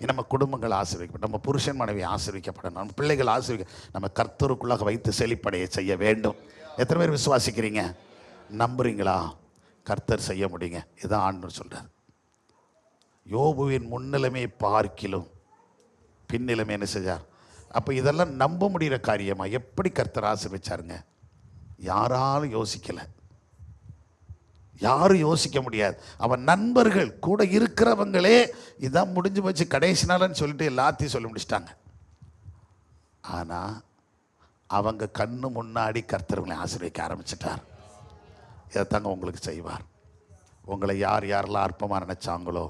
Speaker 1: நம்ம குடும்பங்கள் ஆசீர்வதிக்கப்படும், நம்ம புருஷன் மனைவி ஆசீர்வதிக்கப்படணும், நம்ம பிள்ளைகள் நம்ம கர்த்தருக்குள்ளாக வைத்து செழிப்படைய செய்ய வேண்டும். எத்தனை பேர் விசுவாசிக்கிறீங்க, நம்புறீங்களா? கர்த்தர் செய்ய முடியுங்க. இதான் ஆண்டவர் சொல்கிறார். யோபுவின் முன்னிலைமை பார்க்கிலும் பின்னிலைமை என்ன செஞ்சார்? அப்போ இதெல்லாம் நம்ப முடிகிற காரியமா? எப்படி கர்த்தர் ஆசீர்வதிச்சாருங்க? யாராலும் யோசிக்கலை, யாரும் யோசிக்க முடியாது. அவன் நண்பர்கள் கூட இருக்கிறவங்களே இதான் முடிஞ்சு போச்சு கடைசி நாள்னு சொல்லிட்டு எல்லாத்தையும் சொல்லி முடிச்சிட்டாங்க. ஆனால் அவங்க கண்ணு முன்னாடி கர்த்தர்களை ஆசீர்வதிக்க ஆரம்பிச்சிட்டார். இதைத்தாங்க உங்களுக்கு செய்வார். உங்களை யாரெல்லாம் அற்பமாக நினச்சாங்களோ,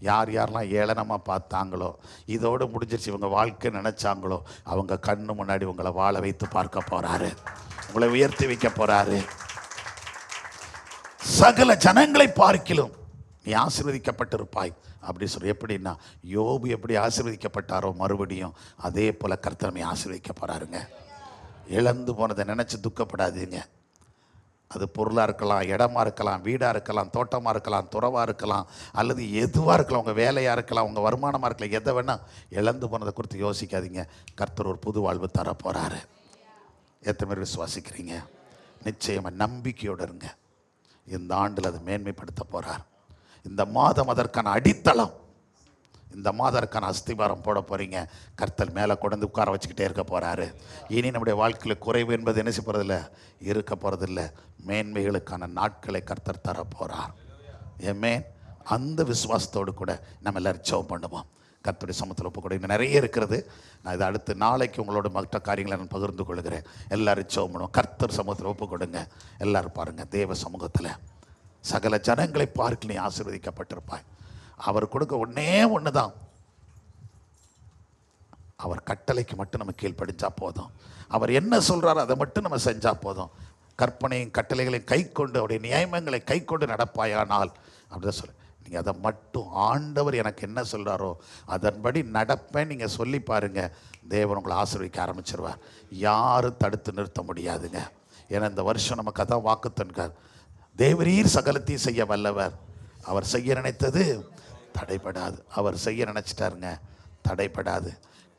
Speaker 1: யாரெல்லாம் ஏளனமாக பார்த்தாங்களோ, இதோடு முடிஞ்சிருச்சு இவங்க வாழ்க்கை நினச்சாங்களோ, அவங்க கண்ணு முன்னாடி உங்களை வாழ வைத்து பார்க்க போகிறாரு. உங்களை உயர்த்தி வைக்க போகிறாரு. சகல ஜனங்களை பார்க்கிலும் நீ ஆசீர்வதிக்கப்பட்டிருப்பாய் அப்படி சொல்லி. எப்படின்னா யோபு எப்படி ஆசீர்வதிக்கப்பட்டாரோ மறுபடியும் அதே போல் கர்த்தர் ஆசீர்வதிக்க போகிறாருங்க. இழந்து போனதை நினச்சி துக்கப்படாதீங்க. அது பொருளாக இருக்கலாம், இடமா இருக்கலாம், வீடாக இருக்கலாம், தோட்டமாக இருக்கலாம், துறவாக இருக்கலாம், அல்லது எதுவாக இருக்கலாம், உங்கள் வேலையாக இருக்கலாம், உங்கள் வருமானமாக இருக்கலாம், எதை வேணால் இழந்து போனதை குறித்து யோசிக்காதீங்க. கர்த்தர் ஒரு புது வாழ்வு தர போகிறாரு. எத்தனை பேர் விசுவாசிக்கிறீங்க? நிச்சயமாக நம்பிக்கையோடு இருங்க. இந்த ஆண்டில் அது மேன்மைப்படுத்த போகிறார். இந்த மாதம் அதற்கான அடித்தளம், இந்த மாதற்கான அஸ்திவாரம் போட போகிறீங்க. கர்த்தர் மேலே கொண்டு உட்கார வச்சுக்கிட்டே இருக்க போகிறாரு. இனி நம்முடைய வாழ்க்கையில் குறைவு என்பது என்ன செய்ய போகிறதில்ல, இருக்க போகிறதில்ல. மேன்மைகளுக்கான நாட்களை கர்த்தர் தர போகிறார். ஏமேன். அந்த விசுவாசத்தோடு கூட நம்ம எல்லாரும் ஜெபம் பண்ணுவோம். கர்த்தருடைய சமூகத்தில் ஒப்பு கூட இன்னும் நிறைய இருக்கிறது. நான் இதை அடுத்து நாளைக்கு உங்களோட மற்ற காரியங்களை நான் பகிர்ந்து கொள்கிறேன். எல்லாரும் ஜெபம் பண்ணுவோம். கர்த்தர் சமூகத்தில் ஒப்பு கொடுங்க. எல்லாரும் பாருங்கள், தேவ சமூகத்தில் சகல ஜனங்களை பார்க்க நீ ஆசீர்வதிக்கப்பட்டிருப்பாய். அவர் கொடுக்க ஒன்று தான், அவர் கட்டளைக்கு மட்டும் நம்ம கீழ்ப்படிஞ்சா போதும். அவர் என்ன சொல்கிறாரோ அதை மட்டும் நம்ம செஞ்சால் போதும். கற்பனையும் கட்டளைகளையும் கை கொண்டு அவருடைய நியாயங்களை கை கொண்டு நடப்பாயானால் அப்படிதான் சொல்ல. நீங்கள் அதை மட்டும், ஆண்டவர் எனக்கு என்ன சொல்கிறாரோ அதன்படி நடப்பேன் நீங்கள் சொல்லி பாருங்கள். தேவன் உங்களை ஆசீர்வதிக்க ஆரம்பிச்சிருவார். யாரும் தடுத்து நிறுத்த முடியாதுங்க. ஏன்னா இந்த வருஷம் நமக்கு அதான் வாக்குத்தன்கார். தேவரீர் சகலத்தையும் செய்ய வல்லவர். அவர் செய்ய நினைத்தது தடைபடாது. அவர் செய்ய நினைச்சிட்டாருங்க, தடைபடாது.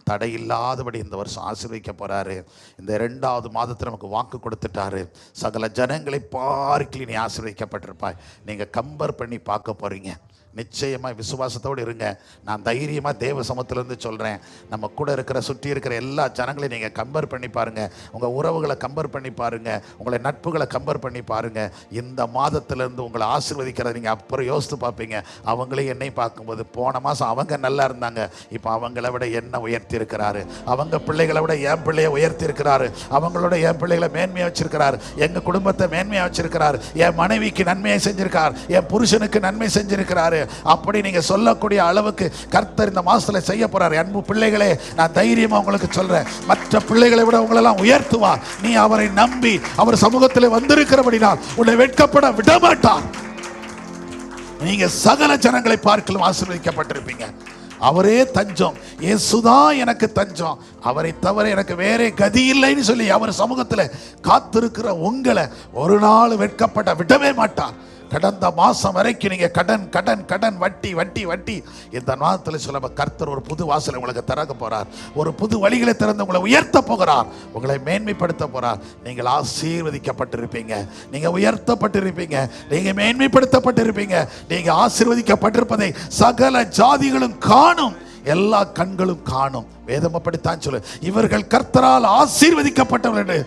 Speaker 1: தடை இல்லாதபடி இந்த வருஷம் ஆசீர்வதிக்க போறாரு. இந்த 2வது மாதத்தில் நமக்கு வாக்கு கொடுத்துட்டாரு. சகல ஜனங்களை பார்க்கலி நீ ஆசீர்வதிக்கப்பட்டிருப்பாய். நீங்க கம்பேர் பண்ணி பார்க்க போறீங்க. நிச்சயமாக விசுவாசத்தோடு இருங்க. நான் தைரியமாக தேவ சமூகத்திலேருந்து சொல்கிறேன். நம்ம கூட இருக்கிற சுற்றி இருக்கிற எல்லா ஜனங்களையும் நீங்கள் கம்பேர் பண்ணி பாருங்கள். உங்கள் உறவுகளை கம்பேர் பண்ணி பாருங்கள். உங்களை நட்புகளை கம்பேர் பண்ணி பாருங்கள். இந்த மாதத்திலேருந்து உங்களை ஆசீர்வதிக்கிறத நீங்கள் அப்புறம் யோசித்து பார்ப்பீங்க. அவங்களையும் என்னை பார்க்கும்போது போன மாதம் அவங்க நல்லா இருந்தாங்க, இப்போ அவங்கள விட என்ன உயர்த்தி இருக்கிறாரு. அவங்க பிள்ளைகளை விட என் பிள்ளையை உயர்த்தி இருக்கிறாரு. அவங்களோட என் பிள்ளைகளை மேன்மையாக வச்சிருக்கிறார். எங்கள் குடும்பத்தை மேன்மையாக வச்சிருக்கிறார். என் மனைவிக்கு நன்மையை செஞ்சிருக்கார். என் புருஷனுக்கு நன்மை செஞ்சிருக்கிறாரு. அப்படி நீங்க சொல்லக்கூடிய அளவுக்கு கர்த்தர் இந்த மாசத்துல செய்ய போறாரு. அன்பு பிள்ளைகளே, நான் தைரியமா உங்களுக்கு சொல்றேன், மற்ற பிள்ளைகளை விட உங்களெல்லாம் உயர்த்துவார். நீ அவரை நம்பி அவர் சமூகத்தில் வந்திருக்கிறபடினால் உன்னை வெட்கப்பட விடமாட்டார். நீங்க சகல ஜனங்களை பார்க்கலும் ஆசீர்வதிக்கப்பட்டிருப்பீங்க. அவரே தஞ்சம், இயேசுதான் எனக்கு தஞ்சம், அவரை தவிர எனக்கு வேற கதி இல்லைன்னு சொல்லி அவர் சமூகத்தில் காத்திருக்கிற உங்களை ஒரு நாள் வெட்கப்பட விடவே மாட்டார். கடந்த மாசம் வரைக்கும் நீங்க கடன் கடன் கடன் வட்டி வட்டி வட்டி, இந்த மாதத்தில் சொல்ல கர்த்தர் ஒரு புது வாசலை உங்களுக்கு திறக்க போறார். ஒரு புது வழிகளை திறந்து உங்களை உயர்த்த போகிறார். உங்களை மேன்மைப்படுத்த போறார். நீங்கள் ஆசீர்வதிக்கப்பட்டிருப்பீங்க, நீங்க உயர்த்தப்பட்டிருப்பீங்க, நீங்க மேன்மைப்படுத்தப்பட்டிருப்பீங்க. நீங்க ஆசீர்வதிக்கப்பட்டிருப்பதை சகல ஜாதிகளும் காணும், எல்லா கண்களும் காணும். வேதம் அப்படித்தான் சொல்லு, இவர்கள் கர்த்தரால் ஆசீர்வதிக்கப்பட்டவர்கள் என்று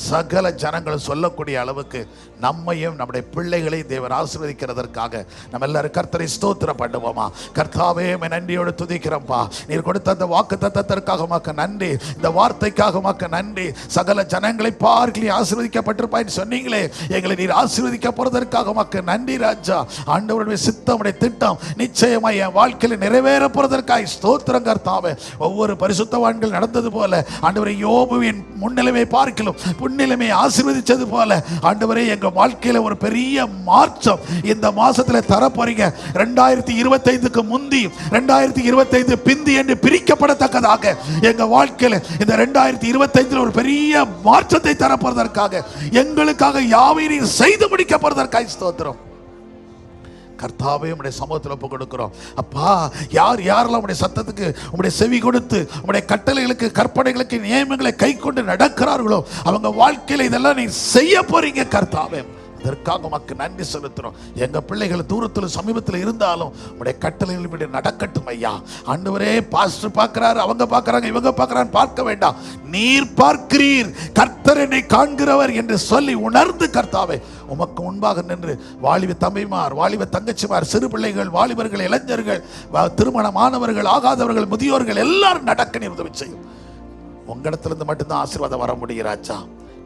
Speaker 1: சகல ஜனங்களும் சொல்லக்கூடிய அளவுக்கு நம்மையும் நம்முடைய பிள்ளைகளையும் தேவன் ஆசீர்வதிக்கிறதற்காக நம்ம எல்லாரும் கர்த்தரை ஸ்தோத்திரம் பண்ணுவோமா? கர்த்தாவே, நன்றியோடு துதிக்கிறோம்ப்பா. நீர் கொடுத்த அந்த வாக்கு தத்தத்திற்காக உமக்கு நன்றி, இந்த வார்த்தைக்காக உமக்கு நன்றி. சகல ஜனங்களை பார்க்கலி ஆசீர்வதிக்கப்பட்டிருப்பாய் சொன்னீங்களே, எங்களை நீர் ஆசீர்வதிக்க போறதற்காக உமக்கு நன்றி ராஜா. ஆண்டவருடைய சித்தம், திட்டம் நிச்சயமா என் வாழ்க்கையில் நிறைவேற போறதற்காக ஸ்தோத்திரம் கர்த்தாவே. ஒவ்வொரு பரிசுத்தவான்கள் நடந்தது போல ஆண்டவரை யோபுவின் முன்னிலைமை பார்க்கலாம் புன்னிலைமை ஆசீர்வதிச்சது போல ஆண்டவரே எங்க வாழ்க்கையில ஒரு பெரிய மாற்றம் இந்த மாசத்துல தர போறீங்க. 2025க்கு முந்தி 2025 பிந்தி என்று பிரிக்கப்படத்தக்கதாக எங்க வாழ்க்கையில இந்த 2025 ஒரு பெரிய மாற்றத்தை தர போறதற்காக எங்களுக்காக யாவையும் செய்து முடிக்க போறதற்காக ஸ்தோத்திரம் கர்த்தாவே. உம்முடைய சமூகத்தில் ஒப்பு கொடுக்கிறோம் அப்பா. யார் யாரெல்லாம் உம்முடைய சத்தத்துக்கு உம்முடைய செவி கொடுத்து உம்முடைய கட்டளைகளுக்கு கற்பனைகளுக்கு நியமங்களை கை கொண்டு நடக்கிறார்களோ அவங்க வாழ்க்கையில இதெல்லாம் நீ செய்ய போறீங்க கர்த்தாவே. அதற்காக உமக்கு நன்றி செலுத்துறோம். எங்க பிள்ளைகள் தூரத்தில் சமீபத்தில் இருந்தாலும் உடைய கட்டளைகள் இப்படி நடக்கட்டும் ஐயா. ஆண்டவரே, பாஸ்டர் பார்க்கிறாரு, அவங்க பார்க்கறாங்க, இவங்க பார்க்கறாங்க, பார்க்க வேண்டாம், நீர் பார்க்கிறீர், கர்த்தர் என்னை காண்கிறவர் என்று சொல்லி உணர்ந்து கர்த்தாவே உமக்கு முன்பாக நின்று வாலிப தம்பிமார், வாலிப தங்கச்சிமார், சிறு பிள்ளைகள், வாலிபர்கள், இளைஞர்கள், திருமணமானவர்கள், ஆகாதவர்கள், முதியோர்கள் எல்லாரும் நடக்க நீர் உதவி செய்யும். உங்களிடத்திலிருந்து மட்டும்தான் ஆசீர்வாதம் வர முடியும் ராஜா.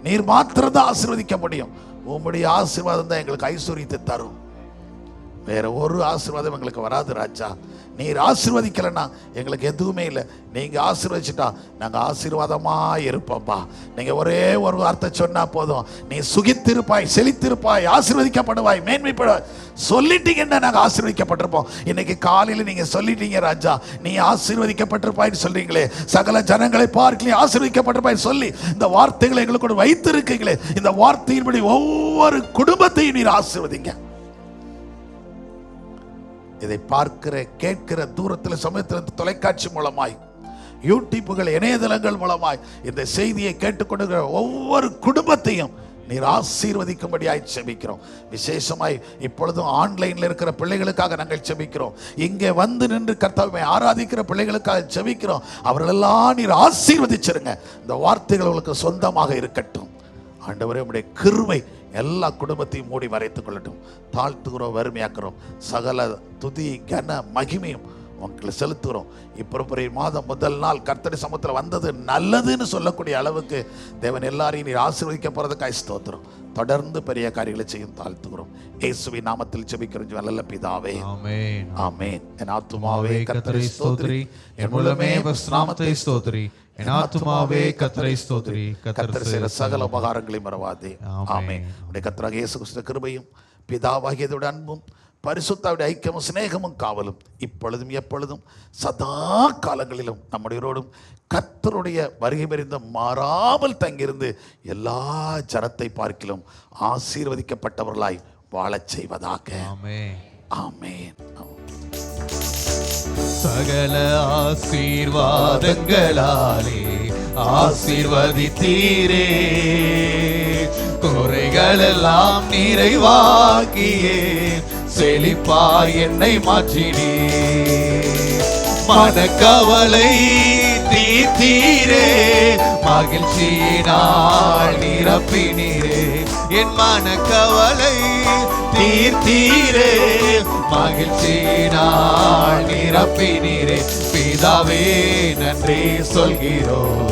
Speaker 1: நீர் மாத்திரம் தான் ஆசீர்வதிக்க முடியும். உம்முடைய ஆசீர்வாதம் தான் எங்களுக்கு ஐஸ்வர்யத்தை தரும். வேற ஒரு ஆசீர்வாதம் எங்களுக்கு வராது ராஜா. நீர் ஆசீர்வதிக்கலன்னா எங்களுக்கு எதுவுமே இல்லை. நீங்க ஆசீர்வதிச்சுட்டா நாங்க ஆசீர்வாதமா இருப்போம்ப்பா. நீங்க ஒரே ஒரு வார்த்தை சொன்னா போதும், நீ சுகித்திருப்பாய், செழித்திருப்பாய், ஆசீர்வதிக்கப்படுவாய், மேன்மைப்படுவாய் சொல்லிட்டீங்கன்னா நாங்க ஆசீர்வதிக்கப்பட்டிருப்போம். இன்னைக்கு காலையில நீங்க சொல்லிட்டீங்க ராஜா, நீ ஆசீர்வதிக்கப்பட்டிருப்பாய்ன்னு சொல்றீங்களே, சகல ஜனங்களை பார்க்கலே ஆசீர்வதிக்கப்பட்டிருப்பாய் சொல்லி இந்த வார்த்தைகளை எங்களுக்கு வைத்திருக்கீங்களே, இந்த வார்த்தையின்படி ஒவ்வொரு குடும்பத்தையும் நீர் ஆசீர்வதிங்க. இதை பார்க்கிற கேட்கிற தூரத்தில் சமயத்தில் தொலைக்காட்சி மூலமாய், யூடியூப்புகள், இணையதளங்கள் மூலமாய் இந்த செய்தியை கேட்டுக்கொண்டிருக்கிற ஒவ்வொரு குடும்பத்தையும் நீர் ஆசீர்வதிக்கும்படியாய் செபிக்கிறோம். விசேஷமாய் இப்பொழுதும் ஆன்லைன்ல இருக்கிற பிள்ளைகளுக்காக நாங்கள் செபிக்கிறோம். இங்கே வந்து நின்று கர்த்தாவை ஆராதிக்கிற பிள்ளைகளுக்காக செபிக்கிறோம். அவர்களெல்லாம் நீர் ஆசீர்வதிச்சிருங்க. இந்த வார்த்தைகள் உங்களுக்கு சொந்தமாக இருக்கட்டும். ஆண்டவரே, உம்முடைய கிருபை எல்லா குடும்பத்தையும் மூடி மறைத்துக் கொள்ளட்டும். தாழ்த்துகிறோம், வறுமையாக்குறோம். சகல துதி கன மகிமையும் உங்களை செலுத்துகிறோம். இப்போ மாதம் முதல் நாள் கர்த்தருடைய சமூகத்தில் வந்தது நல்லதுன்னு சொல்லக்கூடிய அளவுக்கு தேவன் எல்லாரையும் நீர் ஆசீர்வதிக்க போறதுக்காக ஸ்தோத்திரம். தொடர்ந்து பெரிய காரியங்களை செய்யும் தாழ்த்துகிறோம். இயேசுவின் நாமத்தில் ஜெபிக்கிறோம் நல்ல பிதாவே, ஆமென். ஆமென். என் ஆத்துமாவே கர்த்தரை ஸ்தோத்திரி, என் முழுமே நாமத்தை ஸ்தோத்திரி, என் ஆத்துமாவே கர்த்தரை ஸ்தோத்திரி, கர்த்தர் செய்த சகல உபகாரங்களையும் மறவாதே. ஆமென். உடைய கர்த்தராகிய இயேசு கிறிஸ்துவின் கிருபையும் பிதாவாகியதோட அன்பும் பரிசுத்தாவுடைய ஐக்கியமும் சிநேகமும் காவலும் இப்பொழுதும் எப்பொழுதும் சதா காலங்களிலும் நம்முடையோடும் கர்த்தருடைய வருகை பெறிந்த மாறாமல் தங்கியிருந்து எல்லா ஜனத்தை பார்க்கிலும் ஆசீர்வதிக்கப்பட்டவர்களாய் வாழச் செய்வதாக.
Speaker 3: ஆமென்.
Speaker 1: ஆமென்.
Speaker 3: சகல ஆசீர்வாதங்களாலே ஆசீர்வதித்தீரே, குறைகளெல்லாம் நிறைவாக்கியே செழிப்பாய் என்னை மாற்றினே. மனக்கவலை தீர்த்தீரே, மகிழ்ச்சியினால் நிரப்பினீரே. என் மனக்கவலை தீர்த்தீரே, மகிழ்ச்சியினால் நிரப்பினீரே. பிதாவே நன்றி சொல்கிறோம்,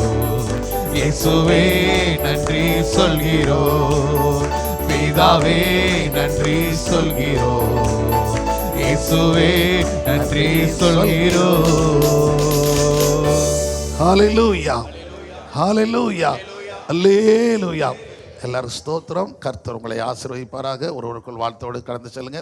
Speaker 3: இயேசுவே நன்றி சொல்கிறோம். பிதாவே நன்றி சொல்கிறோம், இயேசுவே நன்றி சொல்கிறோம்.
Speaker 1: ஹல்லேலூயா, ஹல்லேலூயா, அல்லேலூயா. எல்லாரும் ஸ்தோத்திரம். கர்த்தர் உங்களை ஆசீர்வதிப்பாராக. ஒருவருக்குள் வாழ்த்தோடு கடந்து செல்லுங்க.